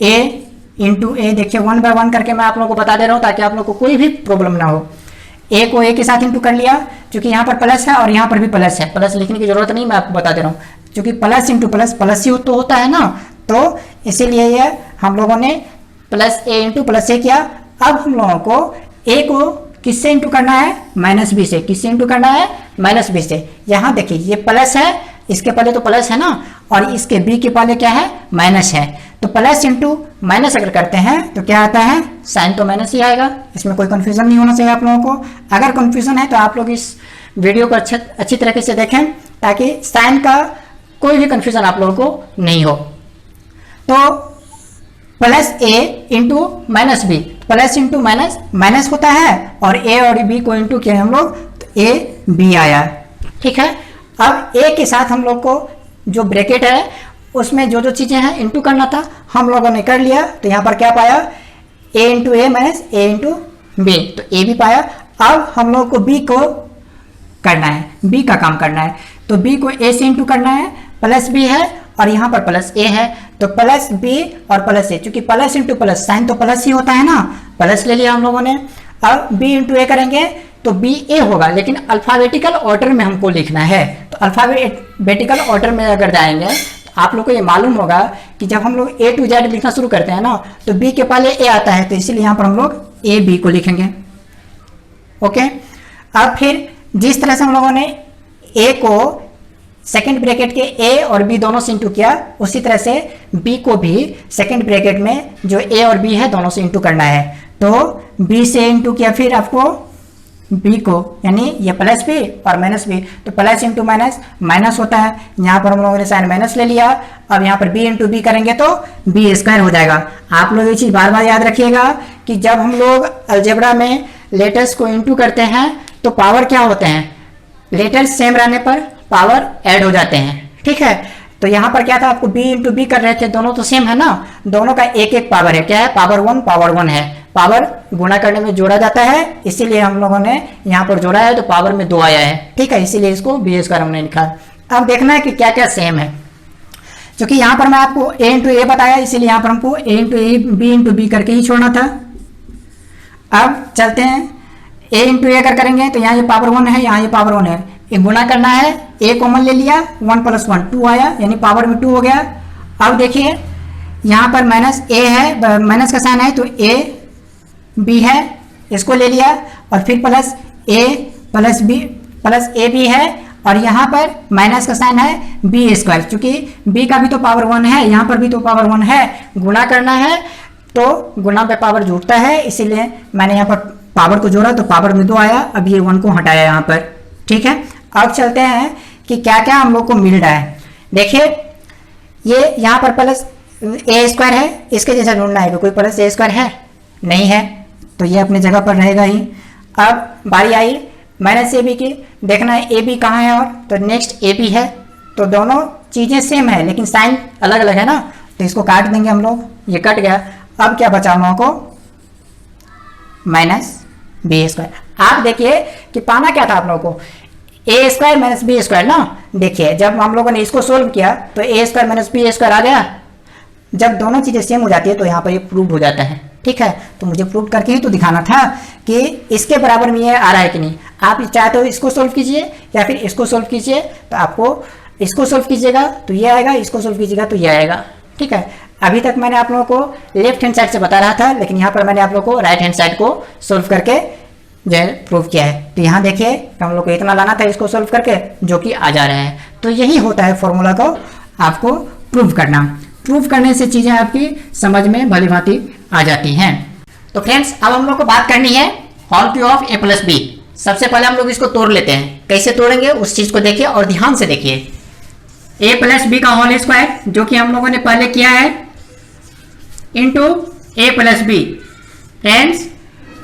ए इंटू ए। देखिए 1 बाय 1 करके मैं आप लोगों को बता दे रहा हूँ ताकि आप लोग को कोई भी प्रॉब्लम ना हो। ए को ए के साथ इंटू कर लिया, क्योंकि यहाँ पर प्लस है और यहाँ पर भी प्लस है। प्लस लिखने की जरूरत नहीं, मैं आपको बता दे रहा हूँ, क्योंकि प्लस इंटू प्लस प्लस ही तो होता है ना। तो इसीलिए ये हम लोगों ने प्लस ए इंटू प्लस ए किया। अब हम लोगों को ए को किससे इंटू करना है, माइनस बी से। किससे इंटू करना है, माइनस बी से। यहाँ देखिए ये प्लस है, इसके पहले तो प्लस है ना, और इसके बी के पहले क्या है, माइनस है। तो प्लस इंटू माइनस अगर करते हैं तो क्या आता है, साइन तो माइनस ही आएगा। इसमें कोई कंफ्यूजन नहीं होना चाहिए आप लोगों को। अगर कंफ्यूजन है तो आप लोग इस वीडियो को अच्छी तरीके से देखें ताकि साइन का कोई भी कंफ्यूजन आप लोगों को नहीं हो। तो plus A into minus B, plus into minus minus होता है, और ए और बी को इंटू किया हम लोग तो ए बी आया। ठीक है, अब ए के साथ हम लोग को जो ब्रैकेट है उसमें जो जो चीज़ें हैं इंटू करना था हम लोगों ने कर लिया। तो यहाँ पर क्या पाया, ए इंटू ए माइनस ए इंटू बी, तो ए भी पाया। अब हम लोग को बी को करना है, बी का काम करना है। तो बी को ए से इंटू करना है, प्लस बी है और यहाँ पर प्लस ए है, तो प्लस बी और प्लस ए, क्योंकि प्लस इंटू प्लस साइन तो प्लस ही होता है ना, प्लस ले लिया हम लोगों ने। अब बी इंटू ए करेंगे तो बी ए होगा, लेकिन अल्फाबेटिकल ऑर्डर में हमको लिखना है। तो अल्फाबेटिकल ऑर्डर में अगर जाएंगे तो आप लोग को ये मालूम होगा कि जब हम लोग ए टू जेड लिखना शुरू करते हैं ना तो बी के पहले ए आता है, तो इसीलिए यहाँ पर हम लोग ए बी को लिखेंगे। ओके, अब फिर जिस तरह से हम लोगों ने ए को सेकेंड ब्रैकेट के ए और बी दोनों से इंटू किया, उसी तरह से बी को भी सेकेंड ब्रैकेट में जो ए और बी है दोनों से इंटू करना है। तो बी से इंटू किया फिर आपको बी को, यानी ये प्लस बी और माइनस बी, तो प्लस इंटू माइनस माइनस होता है। यहाँ पर हम लोगों ने साइन माइनस ले लिया। अब यहाँ पर बी इंटू बी करेंगे तो बी स्क्वायर हो जाएगा। आप लोग ये चीज़ बार बार याद रखिएगा कि जब हम लोग अलजेब्रा में लेटर्स को इंटू करते हैं तो पावर क्या होते हैं, लेटर्स सेम रहने पर पावर ऐड हो जाते हैं। ठीक है, तो यहाँ पर क्या था, आपको बी इंटू बी कर रहे थे, दोनों तो सेम है ना, दोनों का एक एक पावर है। क्या है, पावर 1 है। पावर गुणा करने में जोड़ा जाता है, इसीलिए हम लोगों ने यहाँ पर जोड़ा है तो पावर में 2 आया है। ठीक है, इसीलिए इसको बी स्क्वायर हमने लिखा। अब देखना है कि क्या क्या सेम है। क्योंकि यहाँ पर मैं आपको a इंटू ए बताया, इसीलिए यहाँ पर हमको a into a b into b करके ही छोड़ना था। अब चलते हैं, a इंटू ए अगर करेंगे तो यहाँ ये पावर 1 है, यहाँ ये पावर 1 है, ये गुणा करना है, a कॉमन ले लिया, 1 + 1 2 आया, यानी पावर में 2 हो गया। अब देखिए यहाँ पर माइनस a है, माइनस का साइन है तो a b है, इसको ले लिया, और फिर plus a plus b plus A b है, और यहाँ पर माइनस का साइन है बी स्क्वायर, चूंकि b का भी तो पावर 1 है, यहाँ पर भी तो पावर 1 है, गुणा करना है तो गुणा पे पावर जुड़ता है, इसीलिए मैंने यहाँ पर पावर को जोड़ा तो पावर में 2 आया। अब ये 1 को हटाया यहाँ पर, ठीक है। अब चलते हैं कि क्या क्या हम लोग को मिल रहा है। देखिए ये यहाँ पर प्लस ए स्क्वायर है, इसके जैसा ढूंढना है, कोई प्लस ए स्क्वायर है नहीं है, तो ये अपनी जगह पर रहेगा ही। अब बारी आई माइनस ए बी की, देखना है ए बी कहाँ है, और तो नेक्स्ट ए बी है, तो दोनों चीज़ें सेम है लेकिन साइन अलग अलग है ना, तो इसको काट देंगे हम लोग, ये कट गया। अब क्या बचा हम लोगों को, माइनस बी स्क्वायर। आप देखिए कि पाना क्या था आप लोगों को, A square minus B square ना। देखिए जब हम लोगों ने इसको सोल्व किया तो ए स्क्वायर माइनस बी स्क्वायर आ गया। जब दोनों चीज़ें सेम हो जाती है तो यहाँ पर ये प्रूव हो जाता है, ठीक है। तो मुझे प्रूव करके ही तो दिखाना था कि इसके बराबर में ये आ रहा है कि नहीं। आप चाहते हो इसको सोल्व कीजिए या फिर इसको सोल्व कीजिए, तो आपको इसको सोल्व कीजिएगा तो ये आएगा, इसको सोल्व कीजिएगा तो ये आएगा, ठीक है। अभी तक मैंने आप लोगों को लेफ्ट हैंड साइड से बता रहा था, लेकिन यहाँ पर मैंने आप लोगों को राइट हैंड साइड को सोल्व करके जो है प्रूव किया है। तो यहाँ देखिए हम लोग को इतना लाना था इसको सोल्व करके, जो कि आ जा रहा है। तो यही होता है फॉर्मूला को आपको प्रूव करना। प्रूव करने से चीज़ें आपकी समझ में भली भांति आ जाती हैं। तो फ्रेंड्स अब हम लोग को बात करनी है whole cube of a plus b. सबसे पहले हम लोग इसको तोड़ लेते हैं, कैसे तोड़ेंगे उस चीज़ को देखिए और ध्यान से देखिए। ए प्लस बी का होल स्क्वायर जो कि हम लोगों ने पहले किया है इंटू ए प्लस बी। फ्रेंड्स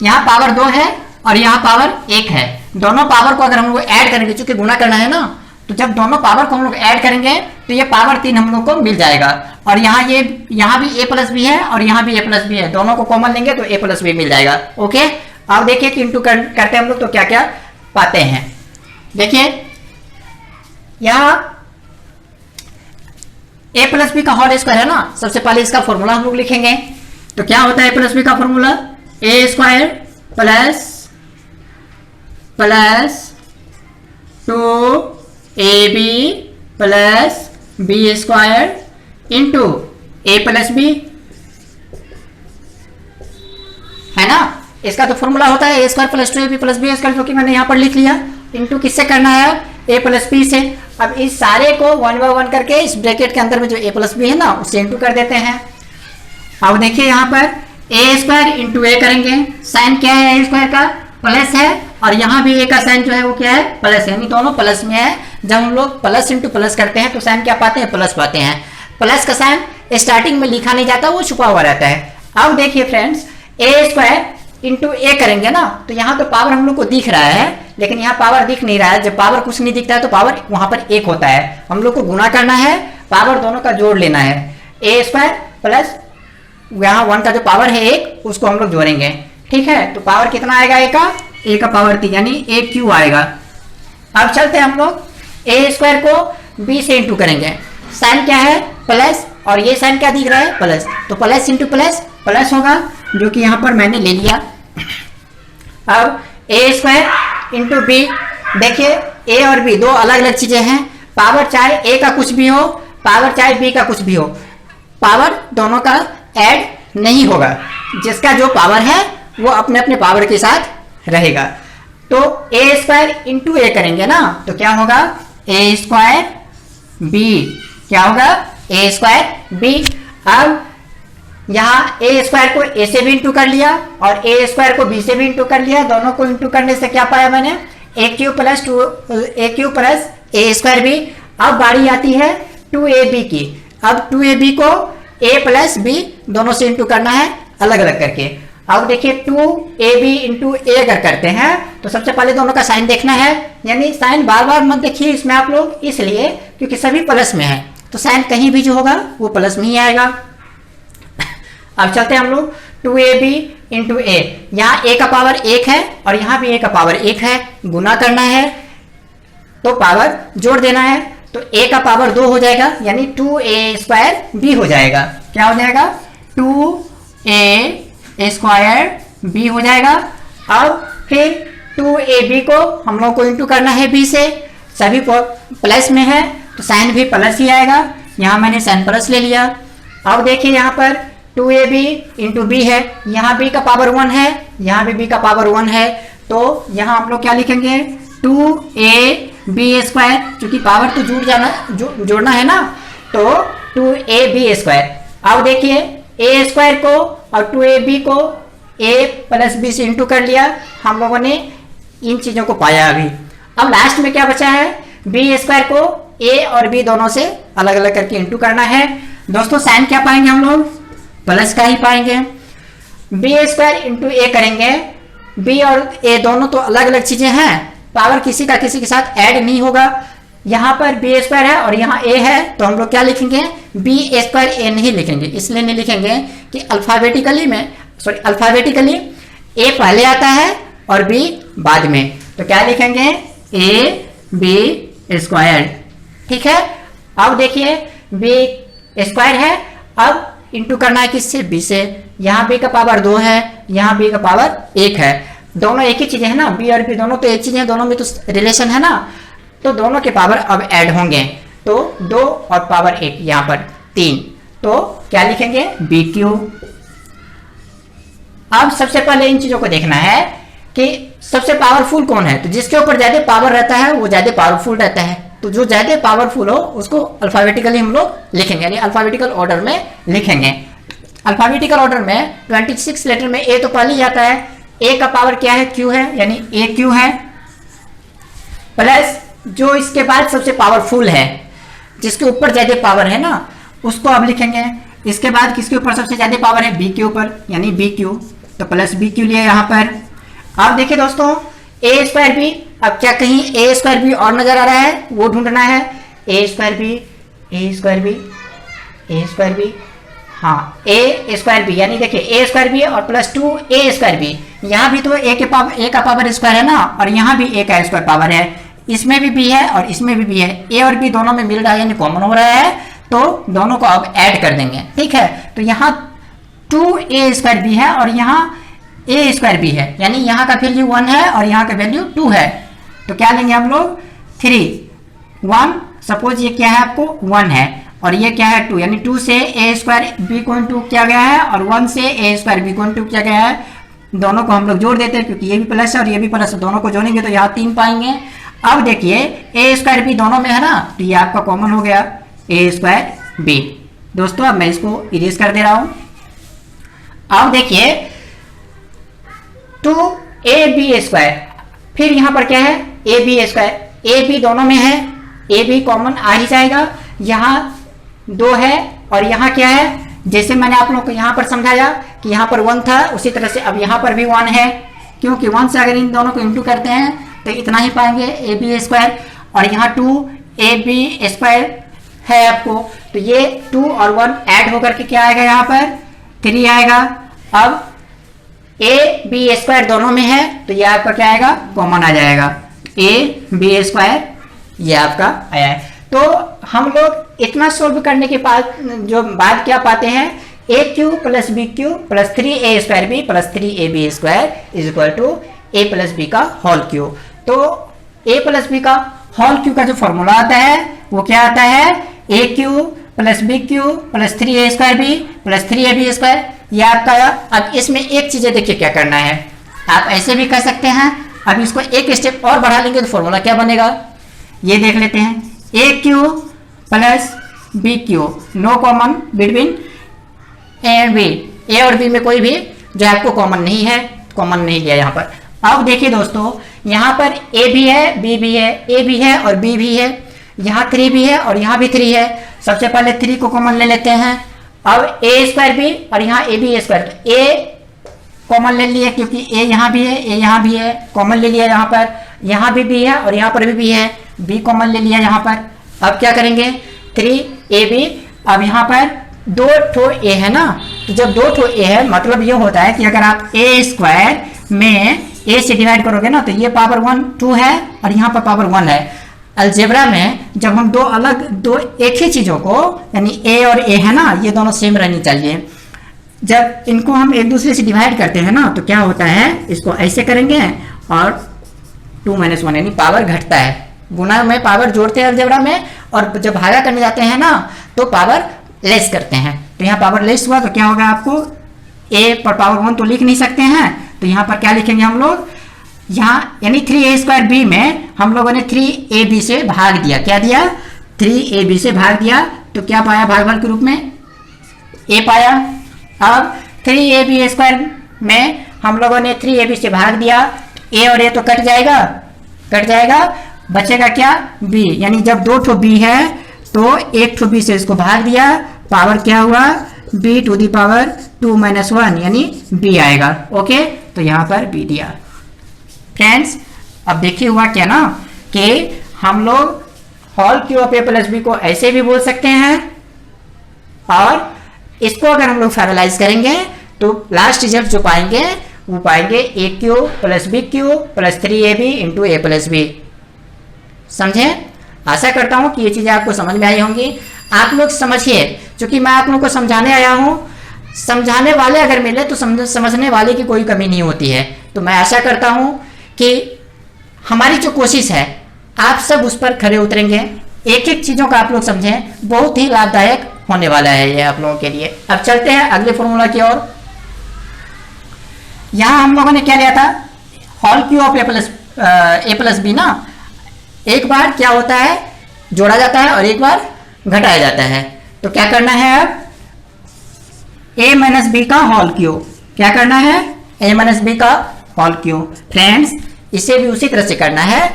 यहाँ पावर 2 है और यहाँ पावर 1 है, दोनों पावर को अगर हम लोग ऐड करेंगे, चूंकि गुणा करना है ना, तो जब दोनों पावर को हम लोग ऐड करेंगे तो ये पावर 3 हम लोग को मिल जाएगा। और यहाँ भी ए प्लस बी है और यहाँ भी ए प्लस बी है, दोनों को कॉमन लेंगे तो ए प्लस बी मिल जाएगा। ओके, अब देखिए कि इंटू करते हम लोग तो क्या क्या पाते हैं। देखिए यहाँ ए प्लस बी का होल स्क्वायर है ना, सबसे पहले इसका फॉर्मूला हम लोग लिखेंगे। तो क्या होता है ए प्लस बी का formula, A square plus 2ab plus B square into A plus B, है ना। इसका तो फॉर्मूला होता है A square plus 2ab plus B square, जो कि मैंने यहाँ पर लिख लिया। इंटू किससे करना है, ए प्लस बी से। अब इस सारे को 1 बाय 1 करके इस ब्रैकेट के अंदर में जो ए प्लस बी है ना, उससे इंटू कर देते हैं। अब देखिए यहाँ पर ए स्क्वायर इंटू ए करेंगे, साइन क्या है ए स्क्वायर का, प्लस है, और यहाँ भी ए का साइन जो है वो क्या है, प्लस है, यानी दोनों प्लस में है। जब हम लोग प्लस इंटू प्लस करते हैं तो साइन क्या पाते हैं, प्लस पाते हैं। प्लस का साइन स्टार्टिंग में लिखा नहीं जाता, वो छुपा हुआ रहता है। अब देखिए फ्रेंड्स, ए स्क्वायर इंटू ए करेंगे ना, तो यहाँ तो पावर हम लोग को दिख रहा है, लेकिन यहाँ पावर दिख नहीं रहा है। जब पावर कुछ नहीं दिखता है तो पावर वहां पर 1 होता है। हम लोग को गुणा करना है, पावर दोनों का जोड़ लेना है। ए स्क्वायर प्लस यहाँ 1 का जो पावर है 1, उसको हम लोग जोड़ेंगे, ठीक है। तो पावर कितना आएगा ए का पावर 3, यानी ए क्यू आएगा। अब चलते हैं हम लोग ए स्क्वायर को बी से इंटू करेंगे। साइन क्या है, प्लस, और ये साइन क्या दिख रहा है, प्लस, तो प्लस इंटू प्लस प्लस होगा, जो कि यहाँ पर मैंने ले लिया। अब ए स्क्वायर इंटू बी, देखिए ए और बी दो अलग अलग चीजें हैं। पावर चाहे ए का कुछ भी हो, पावर चाहे बी का कुछ भी हो, पावर दोनों का ऐड नहीं होगा। जिसका जो पावर है वो अपने अपने पावर के साथ रहेगा। तो ए स्क्वायर इंटू ए करेंगे ना, तो क्या होगा, ए स्क्वायर बी, क्या होगा, ए स्क्वायर बी। अब यहाँ ए स्क्वायर को ए से भी इंटू कर लिया और ए स्क्वायर को बी से भी इंटू कर लिया। दोनों को इंटू करने से क्या पाया मैंने, ए cube plus A square B. अब बारी आती है 2ab की। अब 2ab को a प्लस बी दोनों से इंटू करना है अलग अलग करके। अब देखिए 2ab इंटू ए अगर करते हैं तो सबसे पहले दोनों का साइन देखना है, यानी साइन बार बार मत देखिए इसमें आप लोग, इसलिए क्योंकि सभी प्लस में है, तो साइन कहीं भी जो होगा वो प्लस में ही आएगा। अब चलते हैं हम लोग 2ab इंटू ए, यहाँ a का पावर 1 है और यहाँ भी a का पावर 1 है, गुना करना है तो पावर जोड़ देना है। तो a का पावर 2 हो जाएगा, यानी 2a² b हो जाएगा। क्या हो जाएगा? 2a² b हो जाएगा। अब फिर 2ab को हम लोग को इंटू करना है b से, सभी प्लस में है तो साइन भी प्लस ही आएगा, यहाँ मैंने साइन प्लस ले लिया। अब देखिए यहाँ पर 2ab इंटू b है, यहाँ b का पावर 1 है, यहाँ भी b का पावर 1 है, तो यहाँ हम लोग क्या लिखेंगे? 2ab², क्योंकि पावर तो जोड़ना है ना, तो 2ab²। अब देखिए a² को और 2ab को a प्लस b से इंटू कर लिया, हम लोगों ने इन चीजों को पाया अभी। अब लास्ट में क्या बचा है? b² को a और b दोनों से अलग अलग करके इंटू करना है। दोस्तों साइन क्या पाएंगे हम लोग? प्लस का ही पाएंगे। b² इंटू a करेंगे, b और a दोनों तो अलग अलग चीजें हैं, पावर किसी का किसी के साथ ऐड नहीं होगा। यहाँ पर b² है और यहाँ a है, तो हम लोग क्या लिखेंगे? b² a नहीं लिखेंगे, इसलिए नहीं लिखेंगे कि अल्फाबेटिकली a पहले आता है और b बाद में, तो क्या लिखेंगे? ab²। ठीक है। अब देखिए b² है, अब इंटू करना है किससे? b से। यहाँ b का पावर 2 है, यहाँ b का पावर 1 है, दोनों एक ही चीजें है ना, b और b दोनों तो एक चीज है, दोनों में तो रिलेशन है ना, तो दोनों के पावर अब ऐड होंगे, तो 2 और पावर 1 यहाँ पर 3, तो क्या लिखेंगे? b³। अब सबसे पहले इन चीजों को देखना है कि सबसे पावरफुल कौन है, तो जिसके ऊपर ज्यादा पावर रहता है वो ज्यादा पावरफुल रहता है, तो जो ज्यादा पावरफुल हो उसको अल्फाबेटिकली हम लोग लिखेंगे, यानी अल्फाबेटिकल ऑर्डर में लिखेंगे। अल्फाबेटिकल ऑर्डर में 26 लेटर में a तो पहले ही आता है, a का पावर क्या है? q है, यानी a³ है, प्लस जो इसके बाद सबसे पावरफुल है, जिसके ऊपर ज्यादा पावर है ना, उसको अब लिखेंगे। इसके बाद किसके ऊपर सबसे ज्यादा पावर है? b के ऊपर, यानी b³, तो प्लस b³ लिया यहाँ पर। अब देखिए दोस्तों a²b, अब क्या कहीं a²b और नजर आ रहा है? वो ढूंढना है। a²b, हाँ a²b, यानी देखिए a²b और प्लस 2a²b, यहाँ भी तो a का पावर स्क्वायर है ना, और यहाँ भी a का स्क्वायर पावर है, इसमें भी b है और इसमें भी b है, a और b दोनों में मिल रहा है यानी कॉमन हो रहा है, तो दोनों को अब ऐड कर देंगे। ठीक है, तो यहाँ 2a²b है और यहाँ a²b है, यानी यहाँ का वैल्यू 1 है और यहाँ का वैल्यू 2 है, तो क्या लेंगे हम लोग? 3 1, सपोज ये क्या है आपको? 1 है और ये क्या है? 2, यानी 2 से a²b को इंटू किया गया है और 1 से a²b को इंटू किया गया है, दोनों को हम लोग जोड़ देते हैं क्योंकि ये भी प्लस है और ये भी प्लस है, दोनों को जोड़ेंगे तो यहाँ 3 पाएंगे। अब देखिए a²b दोनों में है ना, तो ये आपका कॉमन हो गया a²b। दोस्तों अब मैं इसको इरेज कर दे रहा हूं। अब देखिए 2ab², फिर यहाँ पर क्या है? ab², ab दोनों में है, ab कॉमन आ ही जाएगा, यहाँ 2 है और यहाँ क्या है? जैसे मैंने आप लोग को यहाँ पर समझाया कि यहाँ पर 1 था, उसी तरह से अब यहाँ पर भी 1 है, क्योंकि 1 से अगर इन दोनों को इंटू करते हैं तो इतना ही पाएंगे ab², और यहाँ 2ab² है आपको, तो ये 2 और 1 ऐड होकर के क्या आएगा? यहाँ पर 3 आएगा। अब ab² दोनों में है तो ये आपका क्या आएगा? कॉमन आ जाएगा, ab², ये आपका आया है। तो हम लोग इतना सोल्व करने के बाद जो बाद क्या पाते हैं? a³ plus b³ plus 3a²b plus 3ab² is equal to a plus b का होल क्यू। तो a प्लस b का होल क्यू का जो फॉर्मूला आता है वो क्या आता है? a³ plus b³ plus 3a²b plus 3ab², ये आपका। अब इसमें एक चीज देखिए क्या करना है, आप ऐसे भी कर सकते हैं। अब इसको एक स्टेप और बढ़ा लेंगे तो फॉर्मूला क्या बनेगा ये देख लेते हैं। a³ plus b³, no common between a and b, a और b में कोई भी जो आपको कॉमन नहीं है, कॉमन नहीं लिया यहाँ पर। अब देखिए दोस्तों यहाँ पर a भी है, b भी है, a भी है और b भी है, यहाँ 3 भी है और यहाँ भी 3 है। सबसे पहले 3 को कॉमन ले लेते हैं। अब a²b और यहाँ ab², तो a कॉमन ले लिया क्योंकि a यहाँ भी है, a यहाँ भी है, कॉमन ले लिया यहाँ पर, यहाँ भी b है और यहाँ पर भी है, b कॉमन ले लिया यहाँ पर। अब क्या करेंगे? 3ab, अब यहाँ पर 2 ठो a है ना, तो जब 2 ठो a है मतलब ये होता है कि अगर आप a² में a से डिवाइड करोगे ना तो ये पावर 1 2 है और यहाँ पर पावर 1 है। अलजेब्रा में जब हम दो एक ही चीज़ों को, यानी ए और ए है ना, ये दोनों सेम रहनी चाहिए, जब इनको हम एक दूसरे से डिवाइड करते हैं ना, तो क्या होता है, इसको ऐसे करेंगे और 2 - 1 यानी पावर घटता है। गुना में पावर जोड़ते हैं अलजेब्रा में, और जब भागा करने जाते हैं ना तो पावर लेस करते हैं। तो यहाँ पावर लेस हुआ तो क्या होगा, आपको a पर पावर 1 तो लिख नहीं सकते हैं, तो यहाँ पर क्या लिखेंगे हम लोग, यहाँ यानी 3a² में हम लोगों ने 3ab से भाग दिया। क्या दिया, 3ab से भाग दिया, तो क्या पाया भागफल के रूप में, a पाया। अब 3ab² में हम लोगों ने 3ab से भाग दिया, a और a तो कट जाएगा, बचेगा क्या, b, यानी जब 2 ठो b है तो 1 ठो b से इसको भाग दिया, पावर क्या हुआ, b टू दी पावर 2 - 1 यानी b आएगा। ओके, तो यहाँ पर b दिया। फ्रेंड्स, अब देखिए हुआ क्या ना, कि हम लोग whole cube of a + b को ऐसे भी बोल सकते हैं, और इसको अगर हम लोग फेरलाइज करेंगे तो लास्ट रिजल्ट जो पाएंगे वो पाएंगे a³ + b³ + 3ab × a + b। समझे? आशा करता हूँ कि ये चीज़ें आपको समझ में आई होंगी। आप लोग समझिए, क्योंकि मैं आप लोगों को समझाने आया हूँ, समझाने वाले अगर मिले तो समझने वाले की कोई कमी नहीं होती है। तो मैं आशा करता हूँ कि हमारी जो कोशिश है आप सब उस पर खरे उतरेंगे, एक एक चीज़ों का आप लोग समझें, बहुत ही लाभदायक होने वाला है ये आप लोगों के लिए। अब चलते हैं अगले फॉर्मूला की ओर। यहाँ हम लोगों ने क्या लिया था, whole cube of a + b ना, एक बार क्या होता है, जोड़ा जाता है और एक बार घटाया जाता है। तो क्या करना है, अब a - b का होल क्यू, क्या करना है, a - b का होल क्यू। फ्रेंड्स, इसे भी उसी तरह से करना है,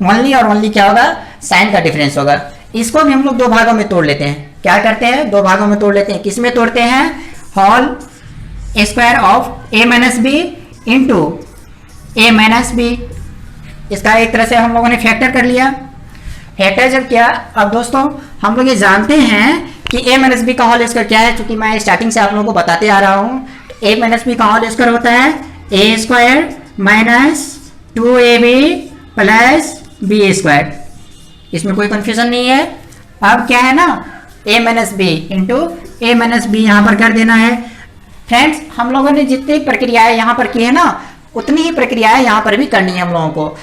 ओनली और ओनली क्या होगा, साइन का डिफरेंस होगा। इसको भी हम लोग 2 भागों में तोड़ लेते हैं। क्या करते हैं, 2 भागों में तोड़ लेते हैं। किस में तोड़ते हैं, whole square of a - b into a - b। इसका एक तरह से हम लोगों ने फैक्टर कर लिया। फैक्टर जब किया, अब दोस्तों हम लोग ये जानते हैं कि a - b का होल स्क्वायर क्या है, क्योंकि मैं स्टार्टिंग से आप लोगों को बताते आ रहा हूँ। a - b का होल स्क्वायर होता है a² - 2ab + b²। इसमें कोई कंफ्यूजन नहीं है। अब क्या है ना, a - b into a - b यहाँ पर कर देना है। फ्रेंड्स, हम लोगों ने जितनी प्रक्रियाएं यहाँ पर की है ना, उतनी ही प्रक्रियाएं यहाँ पर भी करनी है हम लोगों को।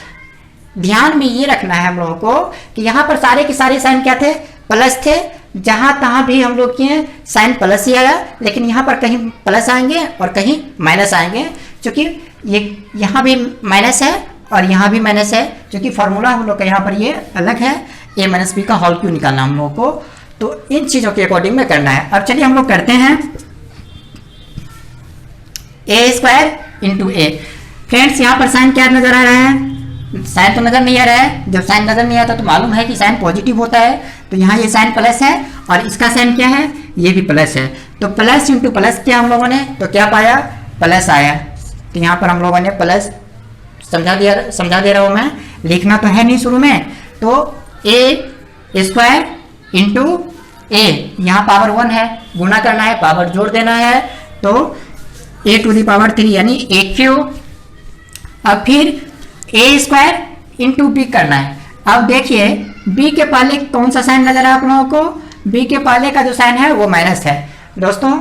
ध्यान में ये रखना है हम लोगों को कि यहाँ पर सारे के सारे साइन क्या थे, प्लस थे। जहाँ तहाँ भी हम लोग किए साइन प्लस ही आया, लेकिन यहाँ पर कहीं प्लस आएंगे और कहीं माइनस आएंगे, क्योंकि ये यहाँ भी माइनस है और यहाँ भी माइनस है, क्योंकि फार्मूला हम लोग का यहाँ पर ये अलग है। a - b का होल क्यू निकालना हम लोगों को, तो इन चीज़ों के अकॉर्डिंग में करना है। अब चलिए हम लोग करते हैं a² × a। फ्रेंड्स, यहाँ पर साइन क्या नजर आ रहा है, साइन तो नजर नहीं आ रहा है। जब साइन नजर नहीं आता तो मालूम है कि साइन पॉजिटिव होता है, तो यहाँ ये साइन प्लस है और इसका साइन क्या है, ये भी प्लस है। तो प्लस इंटू प्लस किया हम लोगों ने, तो क्या पाया, प्लस आया। तो यहाँ पर हम लोगों ने प्लस समझा दे रहा हूँ मैं, लिखना तो है नहीं शुरू में। तो a² × a, यहाँ पावर 1 है, गुना करना है, पावर जोड़ देना है, तो a⁻³ यानी a³। अब फिर a² × b करना है। अब देखिए b के पहले कौन सा साइन नजर है आप लोगों को, b के पहले का जो साइन है वो माइनस है। दोस्तों,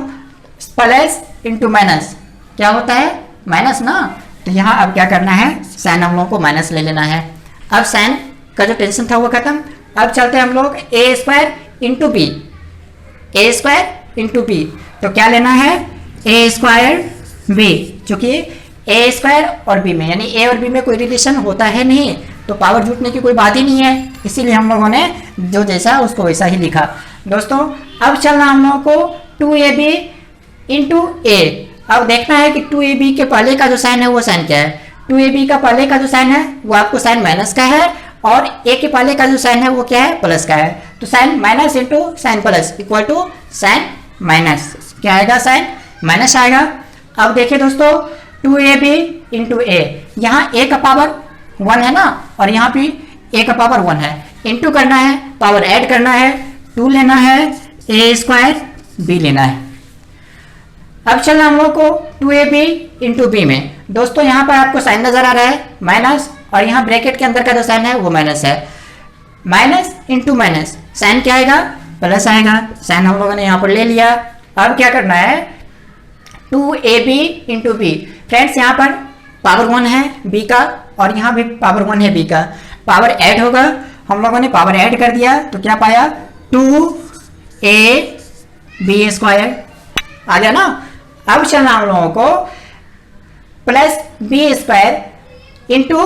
प्लस इंटू माइनस क्या होता है, माइनस ना। तो यहाँ अब क्या करना है, साइन हम लोगों को माइनस ले लेना है। अब साइन का जो टेंशन था वो खत्म। अब चलते हैं हम लोग a² × b, a² × b। तो क्या लेना है, a² b, चूंकि a² और b में यानी a और b में कोई रिलेशन होता है नहीं, तो पावर जुटने की कोई बात ही नहीं है, इसीलिए हम लोगों ने जो जैसा उसको वैसा ही लिखा। दोस्तों, अब चलना हम लोगों को 2ab × a। अब देखना है कि 2ab के पहले का जो साइन है वो साइन क्या है। 2ab का पहले का जो साइन है वो आपको साइन माइनस का है, और a के पहले का जो साइन है वो क्या है, प्लस का है। तो sign minus into sign plus equal to sign minus, क्या आएगा, साइन माइनस आएगा। अब देखिए दोस्तों, 2ab × a, यहाँ a का पावर 1 है ना, और यहाँ भी a का पावर 1 है, इंटू करना है, पावर ऐड करना है, 2 लेना है, a² b लेना है। अब चलना हम लोग को 2ab × b में। दोस्तों, यहाँ पर आपको साइन नजर आ रहा है माइनस, और यहाँ ब्रैकेट के अंदर का जो साइन है वो माइनस है। माइनस इंटू माइनस, साइन क्या आएगा, प्लस आएगा। साइन हम लोगों ने यहाँ पर ले लिया। अब क्या करना है, 2ab इंटू बी। फ्रेंड्स यहाँ पर पावर 1 है b का और यहाँ भी पावर 1 है b का, पावर ऐड होगा। हम लोगों ने पावर ऐड कर दिया तो क्या पाया, 2ab स्क्वायर आ गया ना। अब चलना हम लोगों को plus B square into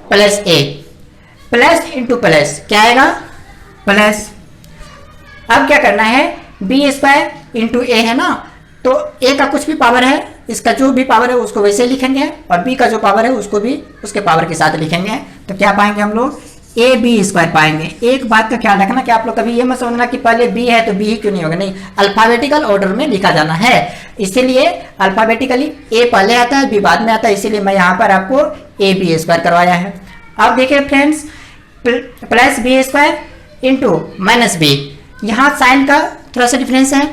plus A, plus into plus क्या आएगा, प्लस। अब क्या करना है, बी स्क्वायर इंटू ए है ना, तो ए का कुछ भी पावर है, इसका जो भी पावर है उसको वैसे लिखेंगे और बी का जो पावर है उसको भी उसके पावर के साथ लिखेंगे। तो क्या पाएंगे हम लोग, ए बी स्क्वायर पाएंगे। एक बात का ख्याल रखना कि आप लोग कभी ये मत समझना कि पहले बी है तो बी ही क्यों नहीं होगा, नहीं, अल्फाबेटिकल ऑर्डर में लिखा जाना है, इसीलिए अल्फाबेटिकली ए पहले आता है बी बाद में आता है, इसीलिए मैं यहाँ पर आपको ए बी स्क्वायर करवाया है। अब देखिए friends, plus B square into minus b, यहाँ साइन का थोड़ा सा डिफरेंस है,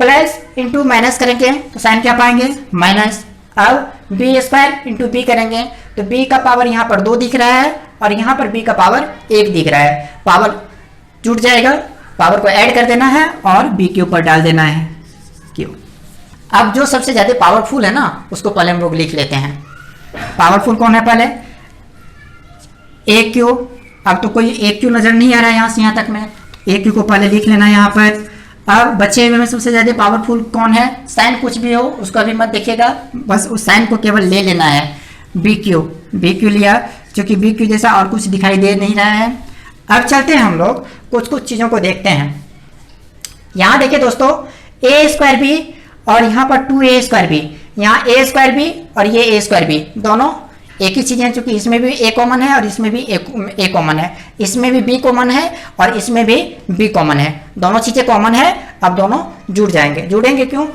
प्लस इंटू माइनस करेंगे तो साइन क्या पाएंगे, माइनस। अब बी स्क्वायर इंटू बी करेंगे तो बी का पावर यहाँ पर 2 दिख रहा है और यहाँ पर बी का पावर 1 दिख रहा है, पावर जुट जाएगा, पावर को ऐड कर देना है और बी के ऊपर डाल देना है क्यू। अब जो सबसे ज्यादा पावरफुल है ना उसको पहले हम लोग लिख लेते हैं। पावरफुल कौन है, पहले ए क्यू। अब तो कोई ए क्यू नजर नहीं आ रहा है यहाँ से यहाँ तक में, ए क्यू को पहले लिख लेना है यहाँ पर। अब बचे हुए में सबसे ज्यादा पावरफुल कौन है, साइन कुछ भी हो उसको अभी मत देखिएगा, बस उस साइन को केवल ले लेना है, बी क्यू। बी क्यू लिया क्योंकि बी क्यू जैसा और कुछ दिखाई दे नहीं रहा है। अब चलते हैं हम लोग कुछ चीजों को देखते हैं। यहाँ देखिए दोस्तों, ए स्क्वायर बी और यहाँ पर 2a स्क्वायर बी, यहाँ ए स्क्वायर बी और ये ए स्क्वायर बी दोनों एक ही चीज है, क्योंकि इसमें भी ए कॉमन है और इसमें भी ए कॉमन है, इसमें भी बी कॉमन है और इसमें भी बी कॉमन है, दोनों चीजें कॉमन है। अब दोनों जुड़ जाएंगे, जुड़ेंगे क्यों,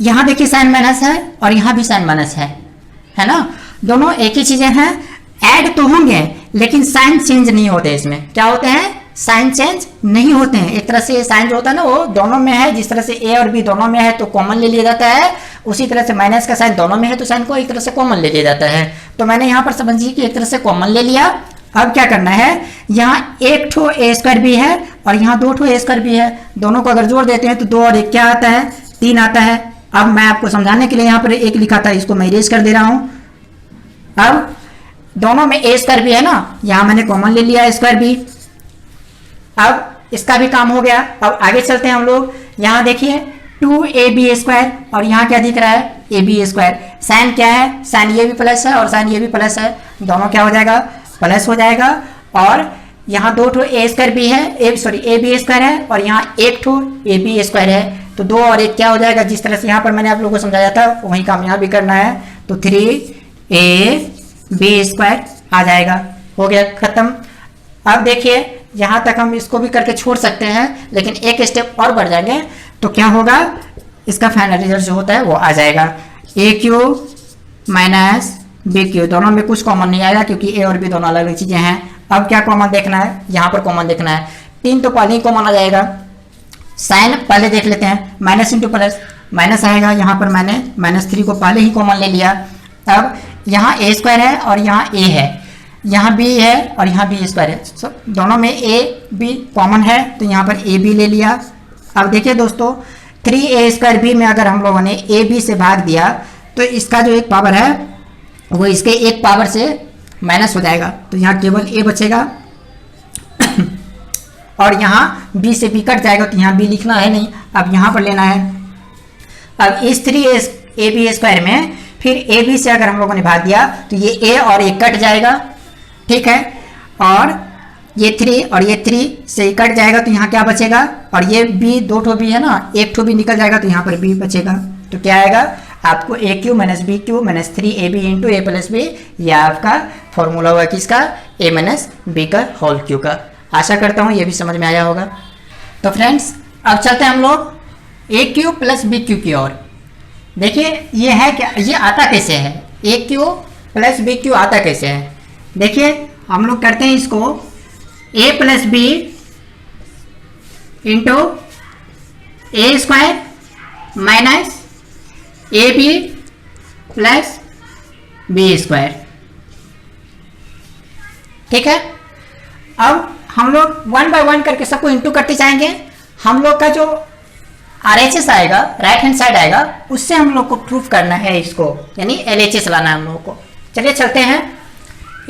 यहाँ देखिए साइन माइनस है और यहाँ भी साइन माइनस है ना, दोनों एक ही चीजें हैं, ऐड तो होंगे लेकिन साइन चेंज नहीं होते, इसमें क्या होते हैं, साइन चेंज नहीं होते हैं। एक तरह से साइन जो होता है ना वो दोनों में है, जिस तरह से ए और बी दोनों में है तो कॉमन ले लिया जाता है, उसी तरह से माइनस का साइन दोनों में है तो साइन को एक तरह से कॉमन ले लिया जाता है। तो मैंने यहाँ पर समझिए कि एक तरह से कॉमन ले लिया। अब क्या करना है, यहाँ एक ठो ए स्क्वायर भी है और यहाँ 2 ठो ए स्क्वायर भी है, दोनों को अगर जोड़ देते हैं तो 2 और 1 क्या आता है, 3 आता है। अब मैं आपको समझाने के लिए यहाँ पर 1 लिखा था, इसको मैं इरेज कर दे रहा हूँ। अब दोनों में ए स्क्वायर भी है ना, यहाँ मैंने कॉमन ले लिया स्क्वायर भी। अब इसका भी काम हो गया। अब आगे चलते हैं हम लोग, यहाँ देखिए 2ab स्क्वायर और यहाँ क्या दिख रहा है, ab स्क्वायर। साइन क्या है, साइन ये भी प्लस है और साइन ये भी प्लस है, दोनों क्या हो जाएगा, प्लस हो जाएगा। और यहाँ 2 ठो ए स्क्वायर भी है, ए बी स्क्वायर है और यहाँ 1 ठो ए बी स्क्वायर है, तो 2 और 1 क्या हो जाएगा, जिस तरह से यहाँ पर मैंने आप लोगों को समझाया था वही काम यहाँ भी करना है, तो 3ab स्क्वायर आ जाएगा, हो गया खत्म। अब देखिए यहाँ तक हम इसको भी करके छोड़ सकते हैं, लेकिन एक स्टेप और बढ़ जाएंगे तो क्या होगा, इसका फाइनल रिजल्ट जो होता है वो आ जाएगा, ए क्यू माइनस बी क्यू। दोनों में कुछ कॉमन नहीं आएगा क्योंकि ए और बी दोनों अलग अलग चीजें हैं। अब क्या कॉमन देखना है, यहाँ पर कॉमन देखना है, 3 तो पहले ही कॉमन आ जाएगा। साइन पहले देख लेते हैं, माइनस इंटू प्लस माइनस आएगा, यहाँ पर मैंने -3 को पहले ही कॉमन ले लिया। अब यहाँ ए स्क्वायर है और यहाँ ए है, यहाँ बी है और यहाँ बी स्क्वायर है, दोनों में ए बी कॉमन है तो यहाँ पर ए बी ले लिया। अब देखिए दोस्तों, 3a स्क्वायर बी में अगर हम लोगों ने ए बी से भाग दिया तो इसका जो एक पावर है वो इसके एक पावर से माइनस हो जाएगा, तो यहाँ केवल ए बचेगा और यहाँ b से b कट जाएगा, तो यहाँ b लिखना है नहीं, अब यहाँ पर लेना है। अब इस 3ab स्क्वायर में फिर ए बी से अगर हम लोगों ने भाग दिया तो ये a और a कट जाएगा, ठीक है, और ये 3 और ये 3 से कट जाएगा तो यहाँ क्या बचेगा, और ये b 2 ठो भी है ना, 1 ठो भी निकल जाएगा तो यहाँ पर b बचेगा। तो क्या आएगा आपको, A cube minus B cube minus 3ab into A plus B, यह आपका फॉर्मूला हुआ किसका, a माइनस बी का होल क्यू का। आशा करता हूँ ये भी समझ में आया होगा। तो फ्रेंड्स अब चलते हैं हम लोग ए क्यू प्लस बी क्यू की ओर। देखिए ये है क्या, ये आता कैसे है, A cube plus B Q आता कैसे है। देखिए हम लोग करते हैं इसको a plus B into A square minus A B plus B square, ठीक है। अब हम लोग 1 बाय 1 करके सबको इंटू करते जाएंगे। हम लोग का जो RHS आएगा, राइट हैंड साइड आएगा, उससे हम लोग को प्रूफ करना है इसको, यानी LHS लाना है हम लोगों को। चलिए चलते हैं,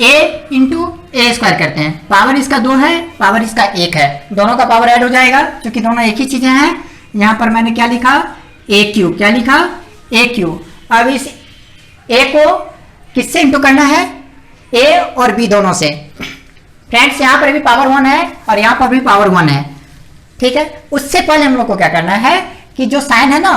a इंटू ए स्क्वायर करते हैं। पावर इसका 2 है, पावर इसका 1 है, दोनों का पावर ऐड हो जाएगा क्योंकि दोनों एक ही चीजें हैं। यहाँ पर मैंने क्या लिखा, ए क्यू, क्या लिखा, ए क्यू। अब इस a को किससे इंटू करना है, a और b दोनों से। फ्रेंड्स यहाँ पर भी पावर 1 है और यहाँ पर भी पावर 1 है, ठीक है। उससे पहले हम लोग को क्या करना है कि जो साइन है ना,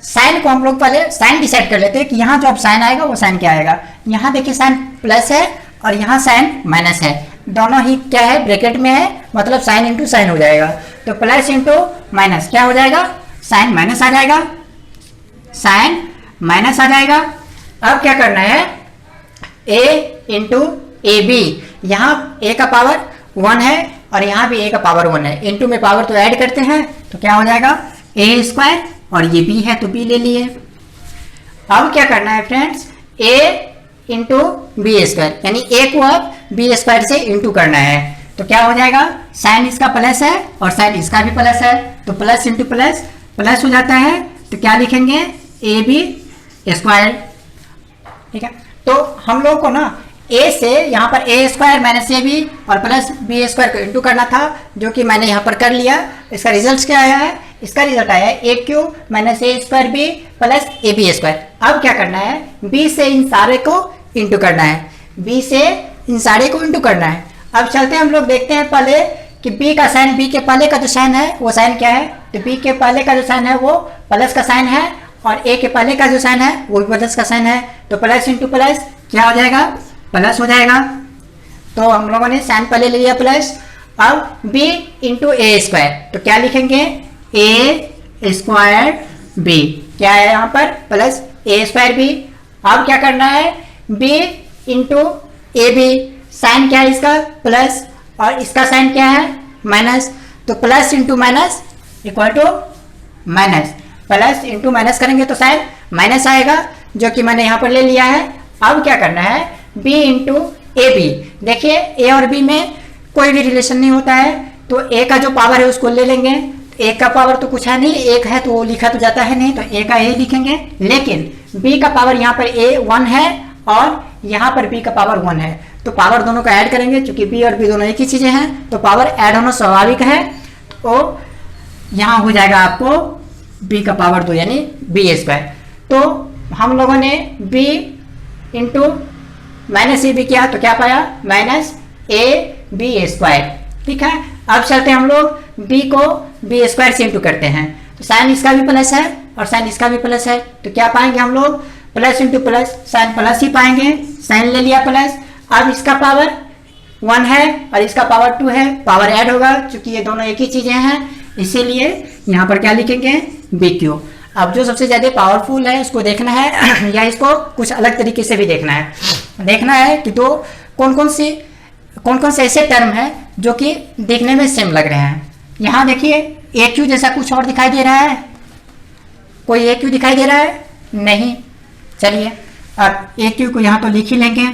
साइन को हम लोग पहले साइन डिसाइड कर लेते हैं कि यहाँ जो अब साइन आएगा वो साइन क्या आएगा। यहाँ देखिए साइन प्लस है और यहाँ साइन माइनस है, दोनों ही क्या है, ब्रैकेट में है, मतलब साइन इंटू साइन हो जाएगा। तो प्लस इंटू माइनस क्या हो जाएगा, साइन माइनस आ जाएगा, साइन माइनस आ जाएगा। अब क्या करना है, a इंटू ए बी, यहाँ a का पावर 1 है और यहाँ भी a का पावर 1 है, इंटू में पावर तो ऐड करते हैं तो क्या हो जाएगा, a स्क्वायर, और ये b है तो b ले लिए। अब क्या करना है friends, a into b square, यानी a को अब b स्क्वायर से इंटू करना है। तो क्या हो जाएगा, साइन इसका प्लस है और साइन इसका भी प्लस है, तो प्लस इंटू प्लस प्लस हो जाता है। तो क्या लिखेंगे, ए बी स्क्वायर, ठीक है। तो हम लोग को ना a से यहाँ पर a square minus A b और प्लस बी स्क्वायर को इंटू करना था, जो कि मैंने यहाँ पर कर लिया। इसका रिजल्ट क्या आया है, इसका रिजल्ट आया है a cube minus a square B plus A B square. अब क्या करना है, b से इन सारे को इंटू करना है, b से इन सारे को इंटू करना है। अब चलते हैं हम लोग देखते हैं पहले कि b का साइन, b के पहले का जो साइन है वो साइन क्या है। तो b के पहले का जो साइन है वो प्लस का साइन है और a के पहले का जो साइन है वो भी प्लस का साइन है। तो प्लस इंटू प्लस क्या हो जाएगा, प्लस हो जाएगा। तो हम लोगों ने साइन पहले ले लिया प्लस। अब b इंटू ए स्क्वायर, तो क्या लिखेंगे, ए स्क्वायर b, क्या है यहाँ पर, प्लस ए स्क्वायर b। अब क्या करना है, b into a b, sign क्या है इसका, प्लस, और इसका साइन क्या है, माइनस। तो plus into minus equal to minus, plus into minus करेंगे तो साइन माइनस आएगा, जो कि मैंने यहाँ पर ले लिया है। अब क्या करना है, b इंटू ए बी, देखिए a और b में कोई भी रिलेशन नहीं होता है, तो a का जो पावर है उसको ले लेंगे। a का पावर तो कुछ है नहीं, एक है तो वो लिखा तो जाता है नहीं, तो a का a लिखेंगे। लेकिन b का पावर यहाँ पर a 1 है और यहाँ पर b का पावर 1 है, तो पावर दोनों का ऐड करेंगे, क्योंकि b और b दोनों एक ही चीजें हैं, तो पावर ऐड होना स्वाभाविक है। तो यहाँ हो जाएगा आपको b का पावर 2 यानी b स्क्वायर। तो हम लोगों ने b इंटू माइनस ए बी किया तो क्या पाया, माइनस ए बी स्क्वायर, ठीक है। अब चलते हैं हम लोग b को b स्क्वायर से इंटू करते हैं, तो साइन इसका भी प्लस है और साइन इसका भी प्लस है, तो क्या पाएंगे हम लोग, plus into plus, sign plus ही पाएंगे, साइन ले लिया प्लस। अब इसका पावर 1 है और इसका पावर 2 है, पावर ऐड होगा क्योंकि ये दोनों एक ही चीजें हैं, इसीलिए यहाँ पर क्या लिखेंगे, बी क्यू। अब जो सबसे ज्यादा पावरफुल है उसको देखना है या इसको कुछ अलग तरीके से भी देखना है कि दो कौन कौन से ऐसे टर्म है जो कि देखने में सेम लग रहे हैं। यहाँ देखिए ए क्यू जैसा कुछ और दिखाई दे रहा है, कोई ए क्यू दिखाई दे रहा है नहीं, चलिए अब ए क्यू को यहाँ तो लिख ही लेंगे।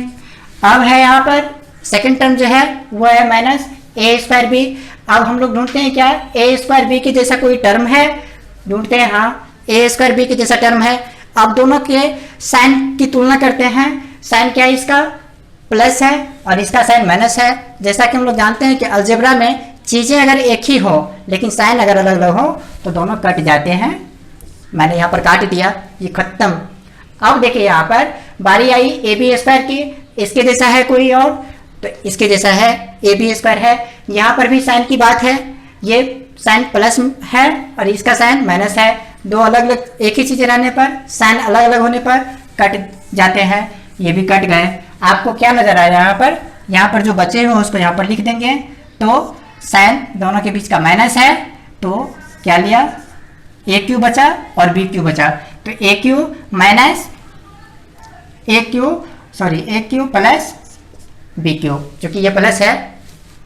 अब है यहाँ पर सेकंड टर्म जो है वो है माइनस ए स्क्वायर बी। अब हम लोग ढूंढते हैं क्या, ए स्क्वायर बी के जैसा कोई टर्म है, ढूंढते हैं, हाँ ए स्क्वायर बी के जैसा टर्म है। अब दोनों के साइन की तुलना करते हैं, साइन क्या है इसका, प्लस है और इसका साइन माइनस है। जैसा कि हम लोग जानते हैं कि अलजेब्रा में चीजें अगर एक ही हो लेकिन साइन अगर अलग अलग हो तो दोनों कट जाते हैं। मैंने यहाँ पर काट दिया, ये खत्म। अब देखिए यहाँ पर बारी आई ए बी स्क्वायर की, इसके जैसा है कोई और, तो इसके जैसा है ए बी स्क्वायर है। यहाँ पर भी साइन की बात है, ये साइन प्लस है और इसका साइन माइनस है। दो अलग अलग एक ही चीजें रहने पर, साइन अलग अलग होने पर कट जाते हैं, ये भी कट गए। आपको क्या नजर आया यहाँ पर जो बचे हुए उसको यहाँ पर लिख देंगे। तो साइन दोनों के बीच का माइनस है, तो क्या लिया, ए क्यू बचा और बी क्यू बचा, तो ए क्यू माइनस ए क्यू प्लस बी क्यू, क्योंकि ये प्लस है,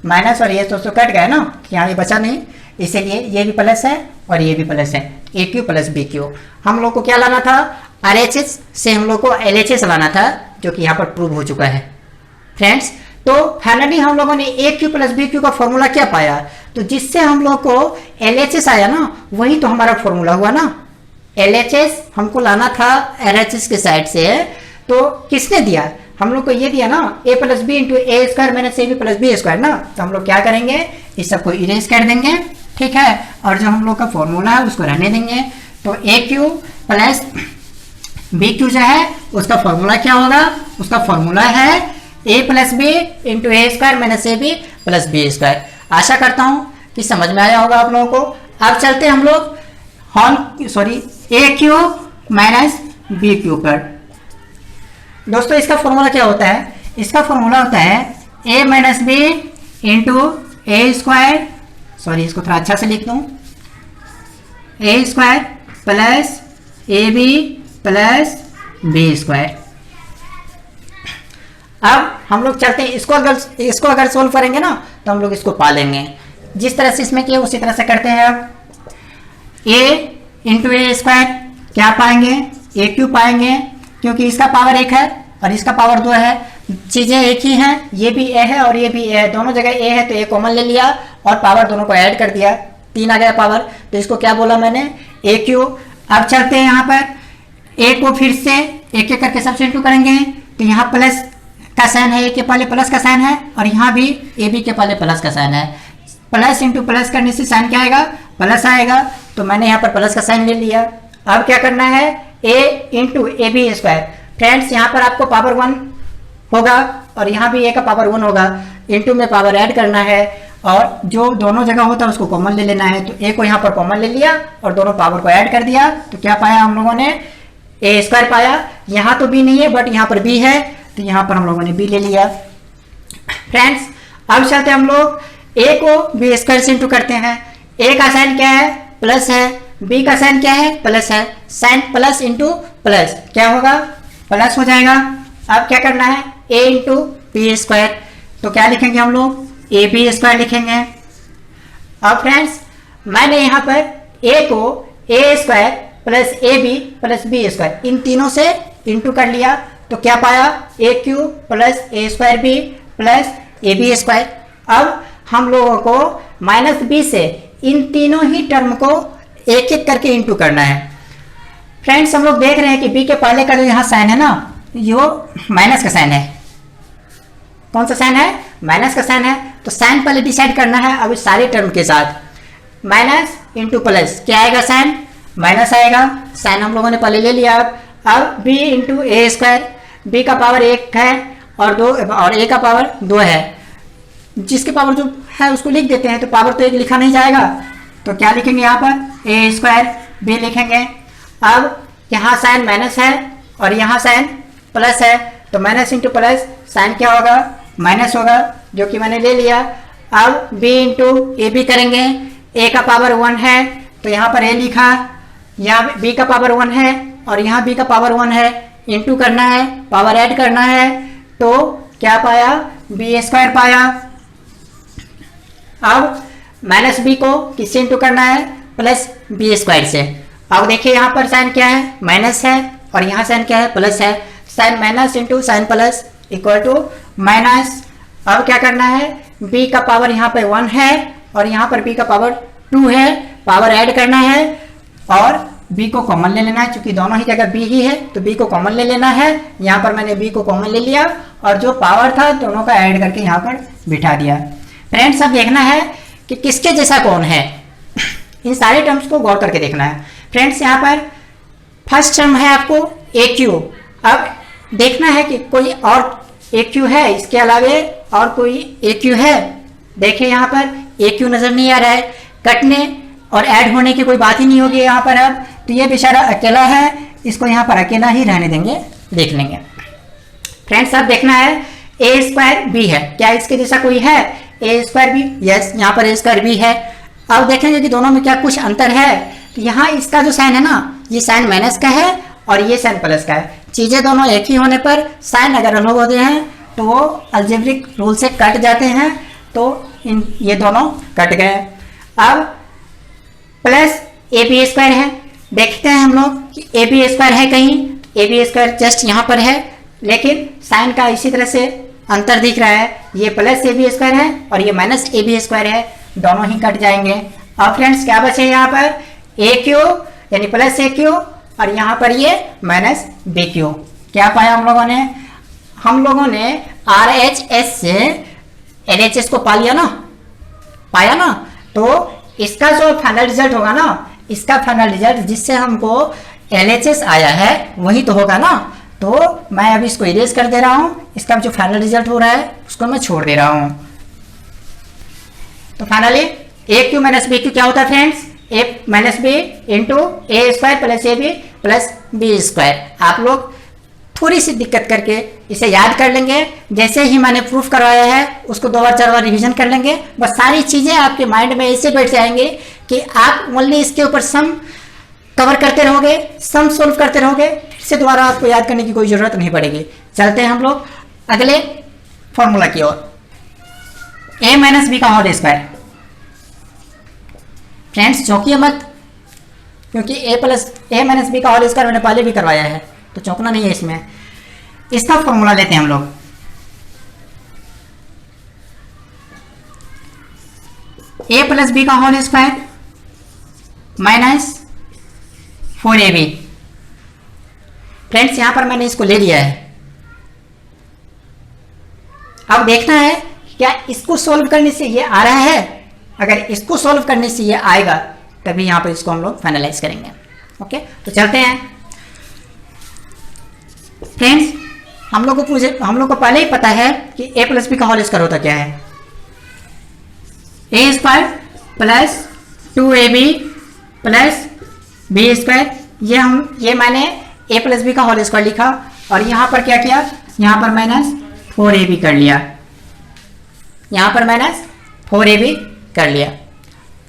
माइनस और ये तो कट गए ना, यहाँ ये बचा नहीं, इसीलिए ये भी प्लस है और ये भी प्लस है, A cube plus B Q. हम लोग को क्या लाना था, RHS से हम लोग को LHS लाना था, जो कि यहाँ पर प्रूव हो चुका है। फ्रेंड्स तो फाइनली हम लोगों ने ए क्यू प्लस बी क्यू का फॉर्मूला क्या पाया, तो जिससे हम लोग को LHS आया ना, वही तो हमारा फॉर्मूला हुआ ना। LHS हमको लाना था LHS के साइड से, तो किसने दिया हम लोग को, ये दिया ना, a plus B into A square minus A B plus B square ना। तो हम लोग क्या करेंगे, इस सबको इरेज कर देंगे, ठीक है, और जो हम लोग का फॉर्मूला है उसको रहने देंगे। तो ए क्यू प्लस बी क्यू जो है उसका फॉर्मूला क्या होगा, उसका फॉर्मूला है a plus B into A square minus A B plus B square. आशा करता हूँ कि समझ में आया होगा आप लोगों को। अब चलते हैं हम लोग ए क्यू माइनस बी क्यू पर। दोस्तों इसका फॉर्मूला क्या होता है, इसका फॉर्मूला होता है a minus B into A square, इसको थोड़ा अच्छा से लिख दूँ, A square plus A B plus B square. अब हम लोग चलते हैं, इसको अगर सोल्व करेंगे ना तो हम लोग इसको पा लेंगे। जिस तरह से इसमें किया उसी तरह से करते हैं। अब a इंटू ए स्क्वायर क्या पाएंगे, ए क्यू पाएंगे, क्योंकि इसका पावर 1 है और इसका पावर 2 है, चीजें एक ही हैं, ये भी a है और ये भी a है, दोनों जगह a है तो a कॉमन ले लिया और पावर दोनों को ऐड कर दिया, 3 आ गया पावर, तो इसको क्या बोला मैंने, ए क्यू। अब चलते हैं यहाँ पर a को फिर से एक एक करके सब्स्टिट्यूट करेंगे, तो यहाँ प्लस का साइन है, a के पहले प्लस का साइन है और यहाँ भी ए बी के पहले प्लस का साइन है। प्लस इंटू प्लस करने से साइन क्या आएगा, प्लस आएगा, तो मैंने यहाँ पर प्लस का साइन ले लिया। अब क्या करना है, a into a B square. Friends यहाँ पर आपको पावर 1 होगा और यहाँ भी a का पावर 1 होगा, इंटू में पावर ऐड करना है और जो दोनों जगह होता है उसको कॉमन ले लेना है। तो a को यहाँ पर कॉमन ले लिया और दोनों पावर को ऐड कर दिया, तो क्या पाया हम लोगों ने, ए स्क्वायर पाया। यहाँ तो b नहीं है बट यहाँ पर b है, तो यहाँ पर हम लोगों ने b ले लिया। फ्रेंड्स अब चलते हम लोग a को बी स्क्वायर से इंटू करते हैं। a का साइन क्या है, प्लस है, b का साइन क्या है, प्लस है, साइन प्लस इंटू प्लस क्या होगा, प्लस हो जाएगा। अब क्या करना है, a इंटू बी स्क्वायर, तो क्या लिखेंगे हम लोग, ए बी स्क्वायर लिखेंगे। अब फ्रेंड्स मैंने यहाँ पर a को A square plus A B plus B square इन तीनों से इंटू कर लिया, तो क्या पाया, A cube plus A square B plus A B square. अब हम लोगों को माइनस बी से इन तीनों ही टर्म को एक एक करके इंटू करना है। फ्रेंड्स हम लोग देख रहे हैं कि बी के पहले का जो यहाँ साइन है ना, यो माइनस का साइन है। कौन सा साइन है, माइनस का साइन है, तो साइन पहले डिसाइड करना है। अब इस सारे टर्म के साथ माइनस इंटू प्लस क्या आएगा, साइन माइनस आएगा, साइन हम लोगों ने पहले ले लिया। अब b इंटू ए स्क्वायर, बी का पावर 1 है और 2 और a का पावर 2 है, जिसके पावर जो है उसको लिख देते हैं, तो पावर तो 1 लिखा नहीं जाएगा, तो क्या लिखेंगे यहाँ पर, ए स्क्वायर b लिखेंगे। अब यहाँ साइन माइनस है और यहाँ साइन प्लस है, तो माइनस इंटू प्लस साइन क्या होगा, माइनस होगा, जो कि मैंने ले लिया। अब b इंटू ए बी करेंगे, a का पावर 1 है तो यहाँ पर a लिखा, यहाँ b का पावर 1 है और यहाँ b का पावर 1 है, इंटू करना है, पावर ऐड करना है, तो क्या पाया, बी स्क्वायर पाया। अब माइनस बी को किससे इंटू करना है, प्लस बी स्क्वायर से। अब देखिए यहाँ पर साइन क्या है, माइनस है और यहाँ साइन क्या है, प्लस है, sign minus into sign plus equal to minus. अब क्या करना है, b का पावर यहाँ पर 1 है और यहाँ पर b का पावर 2 है, पावर ऐड करना है और b को कॉमन ले लेना है, क्योंकि दोनों ही जगह b ही है तो b को कॉमन ले लेना है। यहाँ पर मैंने b को कॉमन ले लिया और जो पावर था दोनों का ऐड करके यहाँ पर बिठा दिया। फ्रेंड्स अब देखना है कि किसके जैसा कौन है, इन सारे टर्म्स को गौर करके देखना है। फ्रेंड्स यहाँ पर फर्स्ट टर्म है आपको ए क्यू। अब देखना है कि कोई और ए क्यू है, इसके अलावे और कोई ए क्यू है। देखिए यहाँ पर ए क्यू नजर नहीं आ रहा है, कटने और ऐड होने की कोई बात ही नहीं होगी यहाँ पर। अब तो ये बेचारा अकेला है, इसको यहाँ पर अकेला ही रहने देंगे, देख लेंगे। फ्रेंड्स अब देखना है ए स्क्वायर बी है, क्या इसके जैसा कोई है, ए स्क्वायर बी, यस यहाँ पर ए स्क्वायर बी है। अब देखेंगे कि दोनों में क्या कुछ अंतर है, तो यहाँ इसका जो साइन है ना, ये साइन माइनस का है और ये साइन प्लस का है। चीजें दोनों एक ही होने पर साइन अगर अलग होते हैं तो वो अलजेब्रिक रूल से कट जाते हैं, तो ये दोनों कट गए। अब प्लस ए बी स्क्वायर है, देखते हैं हम लोग कि ए बी स्क्वायर है कहीं, ए बी स्क्वायर जस्ट यहाँ पर है, लेकिन साइन का इसी तरह से अंतर दिख रहा है, ये प्लस ए बी स्क्वायर है और ये माइनस ए बी स्क्वायर है, दोनों ही कट जाएंगे। अब फ्रेंड्स क्या बचे यहाँ पर ए क्यू यानी प्लस ए क्यू और यहाँ पर ये माइनस बी क्यू। क्या पाया हम लोगों ने आर एच एस से एल एच एस को पाया ना, तो इसका जो फाइनल रिजल्ट होगा ना, इसका फाइनल रिजल्ट जिससे हमको एल एच एस आया है वही तो होगा ना। तो मैं अभी इसको इरेज कर दे रहा हूँ, इसका जो फाइनल रिजल्ट हो रहा है उसको मैं छोड़ दे रहा हूँ। तो finally a cube minus B cube क्या होता है friends, a minus B into A square plus A B plus B square. आप लोग थोड़ी सी दिक्कत करके इसे याद कर लेंगे, जैसे ही मैंने प्रूफ करवाया है उसको 2 बार 4 बार रिवीजन कर लेंगे, बस सारी चीज़ें आपके माइंड में ऐसे बैठ जाएंगे कि आप ओनली इसके ऊपर सम कवर करते रहोगे, सम सोल्व करते रहोगे, फिर से दोबारा आपको याद करने की कोई ज़रूरत नहीं पड़ेगी। चलते हैं हम लोग अगले फॉर्मूला की ओर, ए माइनस बी का होल स्क्वायर। फ्रेंड्स चौंकिए मत, क्योंकि ए माइनस बी का होल स्क्वायर मैंने पहले भी करवाया है, तो चौंकना नहीं है इसमें। इसका फॉर्मूला लेते हैं हम लोग, ए प्लस बी का whole square minus 4ab। Friends यहां पर मैंने इसको ले लिया है। अब देखना है क्या इसको सोल्व करने से ये आ रहा है, अगर इसको सोल्व करने से ये आएगा तभी यहां पर इसको हम लोग फाइनलाइज करेंगे। ओके, तो चलते हैं फ्रेंड्स। हम लोग को पहले ही पता है कि ए प्लस बी का होल स्क्वायर होता क्या है, A square plus 2ab plus B square. ये मैंने ए प्लस बी का होल स्क्वायर लिखा और यहाँ पर क्या किया, यहाँ पर माइनस 4ab कर लिया, यहाँ पर माइनस 4ab कर लिया।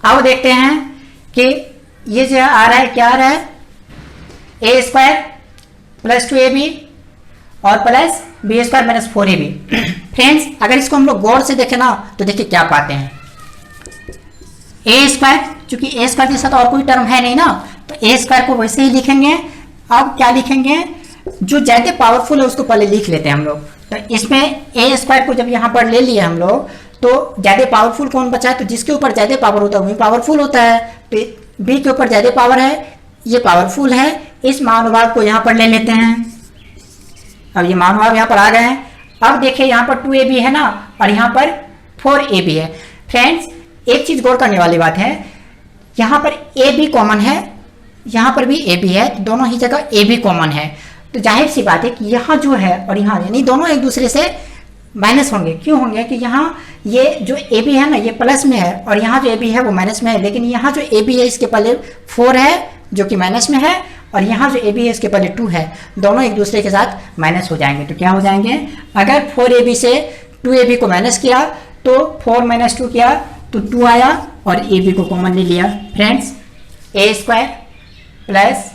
अब देखते हैं कि ये जो आ रहा है क्या आ रहा है, ए स्क्वायर प्लस 2ab और plus B square minus 4ab। Friends अगर इसको हम लोग गौर से देखें ना तो देखिए क्या पाते हैं, ए स्क्वायर, चूंकि ए स्क्वायर के साथ और कोई टर्म है नहीं ना, तो ए स्क्वायर को वैसे ही लिखेंगे। अब क्या लिखेंगे, जो ज़्यादा पावरफुल है उसको पहले लिख लेते हैं हम लोग। तो इसमें ए स्क्वायर को जब यहाँ पर ले लिए हम लोग, तो ज़्यादा पावरफुल कौन बचा है, तो जिसके ऊपर ज़्यादा पावर होता है वही पावरफुल होता है। तो बी के ऊपर ज़्यादा पावर है, ये पावरफुल है, इस महानुभाव को यहाँ पर ले लेते हैं। अब ये महानुभाव यहाँ पर आ गए हैं। अब देखिए यहाँ पर 2ab है ना और यहाँ पर 4ab है। फ्रेंड्स एक चीज़ गौर करने वाली बात है, यहाँ पर ab कॉमन है, यहाँ पर भी ab है, तो दोनों ही जगह ab कॉमन है। तो जाहिर सी बात है कि यहाँ जो है और यहाँ यानी दोनों एक दूसरे से माइनस होंगे। क्यों होंगे कि यहाँ ये जो AB है ना ये प्लस में है और यहाँ जो AB है वो माइनस में है, लेकिन यहाँ जो AB है इसके पहले 4 है जो कि माइनस में है और यहाँ जो AB है इसके पहले 2 है, दोनों एक दूसरे के साथ माइनस हो जाएंगे। तो क्या हो जाएंगे, अगर 4AB से 2AB को माइनस किया तो 4 माइनस 2 किया तो 2 आया और AB को कॉमन ले लिया। Friends A square plus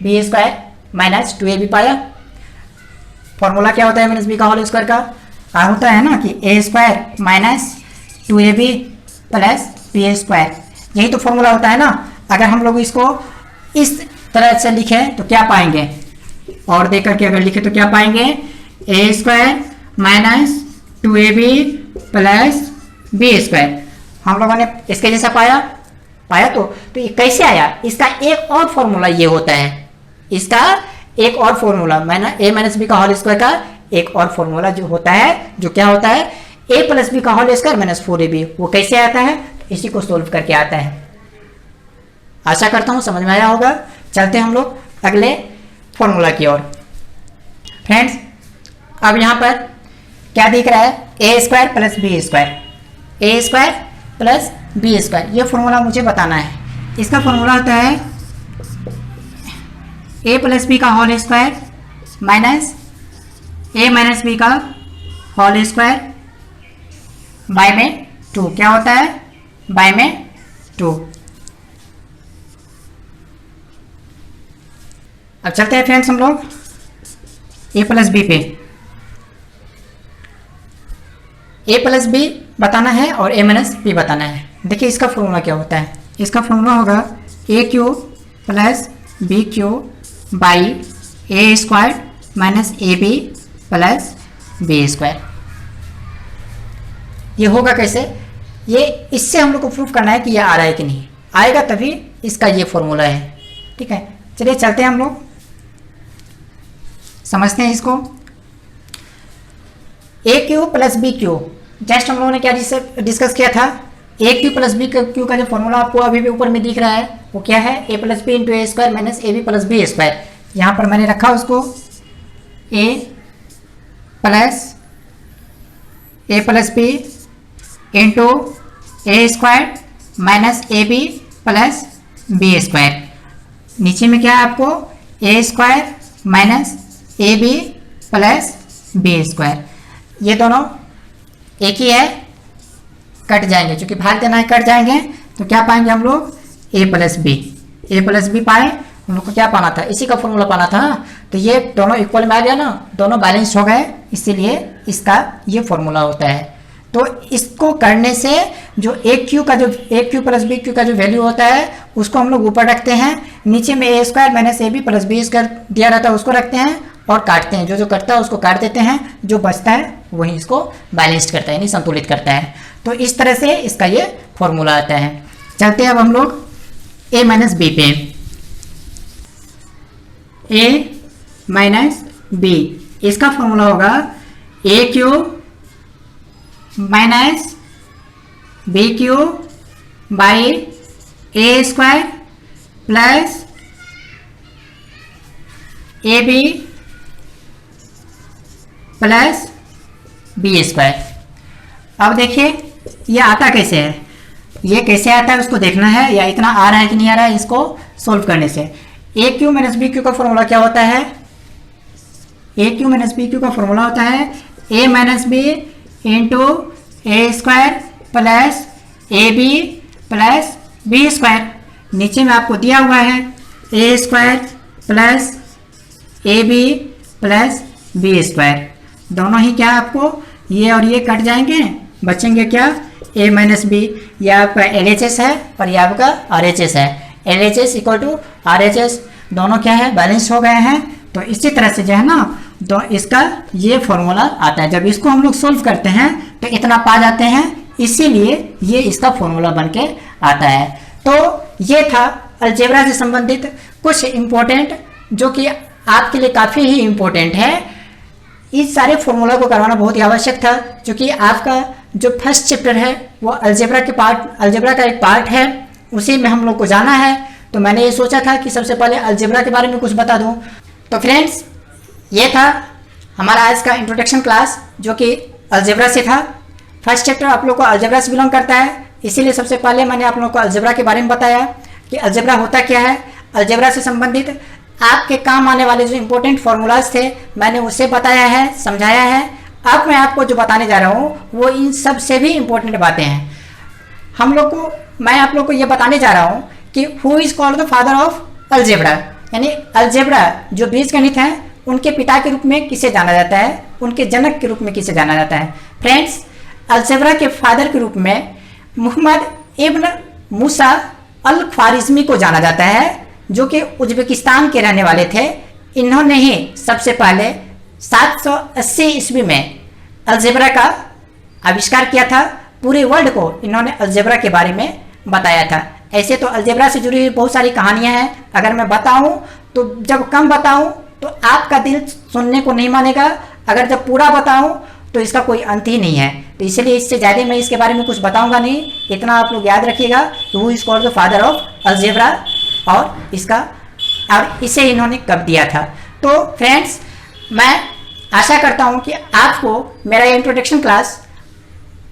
B square minus 2ab पाया। फॉर्मूला क्या होता है माइनस बी का होल स्क्वायर का, होता है ना कि A square minus 2ab plus B square, यही तो फॉर्मूला होता है ना। अगर हम लोग इसको इस तरह से लिखें तो क्या पाएंगे, और देख करके अगर लिखे तो क्या पाएंगे, A square minus 2ab plus B square. हम लोगों ने इसके जैसा पाया तो ये कैसे आया, इसका एक और फॉर्मूला ये होता है, इसका एक और फॉर्मूला ए माइनस बी का होल स्क्वायर का एक और फॉर्मूला जो होता है, जो क्या होता है, ए प्लस बी का होल स्क्वायर माइनस 4ab। वो कैसे आता है, इसी को सोल्व करके आता है। आशा करता हूँ समझ में आया होगा। चलते हैं हम लोग अगले फॉर्मूला की ओर। फ्रेंड्स अब यहाँ पर क्या दिख रहा है, A square plus B square, A square plus B square, ये फॉर्मूला मुझे बताना है। इसका फॉर्मूला होता है ए प्लस बी का होल स्क्वायर माइनस ए माइनस बी का होल स्क्वायर बाय में 2। क्या होता है, बाय में 2। अब चलते हैं फ्रेंड्स हम लोग ए प्लस बी पे। ए प्लस बी बताना है और ए माइनस बी बताना है। देखिए इसका फॉर्मूला क्या होता है, इसका फॉर्मूला होगा A cube plus B cube by A square minus A B plus B square. ये होगा कैसे, ये इससे हम लोग को प्रूफ करना है कि ये आ रहा है कि नहीं, आएगा तभी इसका ये फॉर्मूला है। ठीक है, चलिए चलते हैं हम लोग समझते हैं इसको। A cube plus B cube, just हम लोगों ने क्या डिस्कस किया था, A cube plus B cube का जो फॉर्मूला आपको अभी भी ऊपर में दिख रहा है वो क्या है, A plus B into A square minus A B plus B square. यहाँ पर मैंने रखा उसको A plus B into A square minus A B plus B square. नीचे में क्या है आपको, A square minus A B plus B square. ये दोनों एक ही है, कट जाएंगे, चूंकि भाग देना है कट जाएंगे, तो क्या पाएंगे हम लोग, ए प्लस बी पाए। हम लोग को क्या पाना था, इसी का फॉर्मूला पाना था। तो ये दोनों इक्वल में आ गया ना, दोनों बैलेंस हो गए, इसीलिए इसका ये फॉर्मूला होता है। तो इसको करने से जो ए क्यू प्लस बी क्यू का जो वैल्यू होता है उसको हम लोग ऊपर रखते हैं, नीचे में A square minus A B plus B square दिया रहता है उसको रखते हैं और काटते हैं, जो कटता है उसको काट देते हैं, जो बचता है वही इसको बैलेंस्ड करता है, यानी संतुलित करता है। तो इस तरह से इसका ये फॉर्मूला आता है। चलते हैं अब हम लोग ए माइनस बी पे। ए माइनस बी, इसका फॉर्मूला होगा A cube minus B cube by A square plus A B plus B square. अब देखिए ये आता कैसे है, ये कैसे आता है उसको देखना है, या इतना आ रहा है कि नहीं आ रहा है इसको सोल्व करने से। A cube minus B cube का फॉर्मूला क्या होता है, A cube minus B cube का फॉर्मूला होता है A minus B into A square plus A B plus B square. नीचे में आपको दिया हुआ है A square plus A B plus B square. दोनों ही क्या आपको, ये और ये कट जाएंगे, बचेंगे क्या, ए माइनस बी। ये आपका एल एच एस है और ये आपका आर एच एस है। L H S equal to R H S, दोनों क्या है, बैलेंस हो गए हैं। तो इसी तरह से जो है ना, तो इसका ये फॉर्मूला आता है। जब इसको हम लोग सोल्व करते हैं तो इतना पा जाते हैं, इसीलिए ये इसका फॉर्मूला बन के आता है। तो ये था अलजेब्रा से संबंधित कुछ इम्पोर्टेंट, जो कि आपके लिए काफ़ी ही इम्पोर्टेंट है। इस सारे फॉर्मूला को करवाना बहुत ही आवश्यक था, क्योंकि आपका जो फर्स्ट चैप्टर है वो अलजेब्रा का एक पार्ट है, उसी में हम लोग को जाना है। तो मैंने ये सोचा था कि सबसे पहले अलजेब्रा के बारे में कुछ बता दूं। तो फ्रेंड्स, ये था हमारा आज का इंट्रोडक्शन क्लास, जो कि अलजेब्रा से था। फर्स्ट चैप्टर आप लोग को अलजेब्रा से बिलोंग करता है, इसीलिए सबसे पहले मैंने आप लोगों को अलजेब्रा के बारे में बताया कि अलजेब्रा होता क्या है। अलजेब्रा से संबंधित आपके काम आने वाले जो इम्पोर्टेंट फार्मूलाज थे मैंने उसे बताया है, समझाया है। अब मैं आपको जो बताने जा रहा हूँ वो इन सब से भी इम्पोर्टेंट बातें हैं। मैं आप लोग को ये बताने जा रहा हूँ कि who is called the father of algebra, यानी अलजेब्रा जो बीजगणित है उनके पिता के रूप में किसे जाना जाता है, उनके जनक के रूप में किसे जाना जाता है। फ्रेंड्स, अलजेब्रा के फादर के रूप में मोहम्मद इब्न मूसा अल ख्वारिज़मी को जाना जाता है, जो कि उज्बेकिस्तान के रहने वाले थे। इन्होंने ही सबसे पहले 780 ईस्वी में अलजेब्रा का आविष्कार किया था। पूरे वर्ल्ड को इन्होंने अलजेब्रा के बारे में बताया था। ऐसे तो अलजेब्रा से जुड़ी हुई बहुत सारी कहानियां हैं, अगर मैं बताऊं तो जब कम बताऊं तो आपका दिल सुनने को नहीं मानेगा, अगर जब पूरा बताऊं तो इसका कोई अंत ही नहीं है। तो इसलिए इससे ज़्यादा मैं इसके बारे में कुछ बताऊंगा नहीं। इतना आप लोग याद रखिएगा कि who is called the father of algebra और इसे इन्होंने कब दिया था। तो फ्रेंड्स, मैं आशा करता हूं कि आपको मेरा ये इंट्रोडक्शन क्लास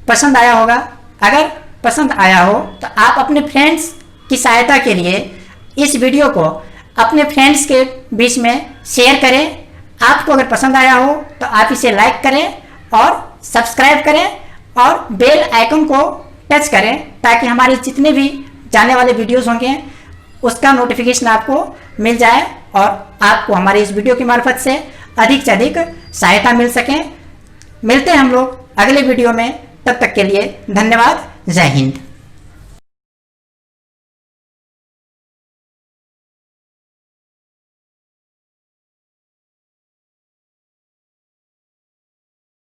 पसंद आया होगा। अगर पसंद आया हो तो आप अपने फ्रेंड्स की सहायता के लिए इस वीडियो को अपने फ्रेंड्स के बीच में शेयर करें। आपको अगर पसंद आया हो तो आप इसे लाइक करें और सब्सक्राइब करें और बेल आइकन को टच करें, ताकि हमारे जितने भी जाने वाले वीडियोस होंगे उसका नोटिफिकेशन आपको मिल जाए और आपको हमारे इस वीडियो की मार्फत से अधिक सहायता मिल सके। मिलते हैं हम लोग अगले वीडियो में, तब तक के लिए धन्यवाद। जय हिंद।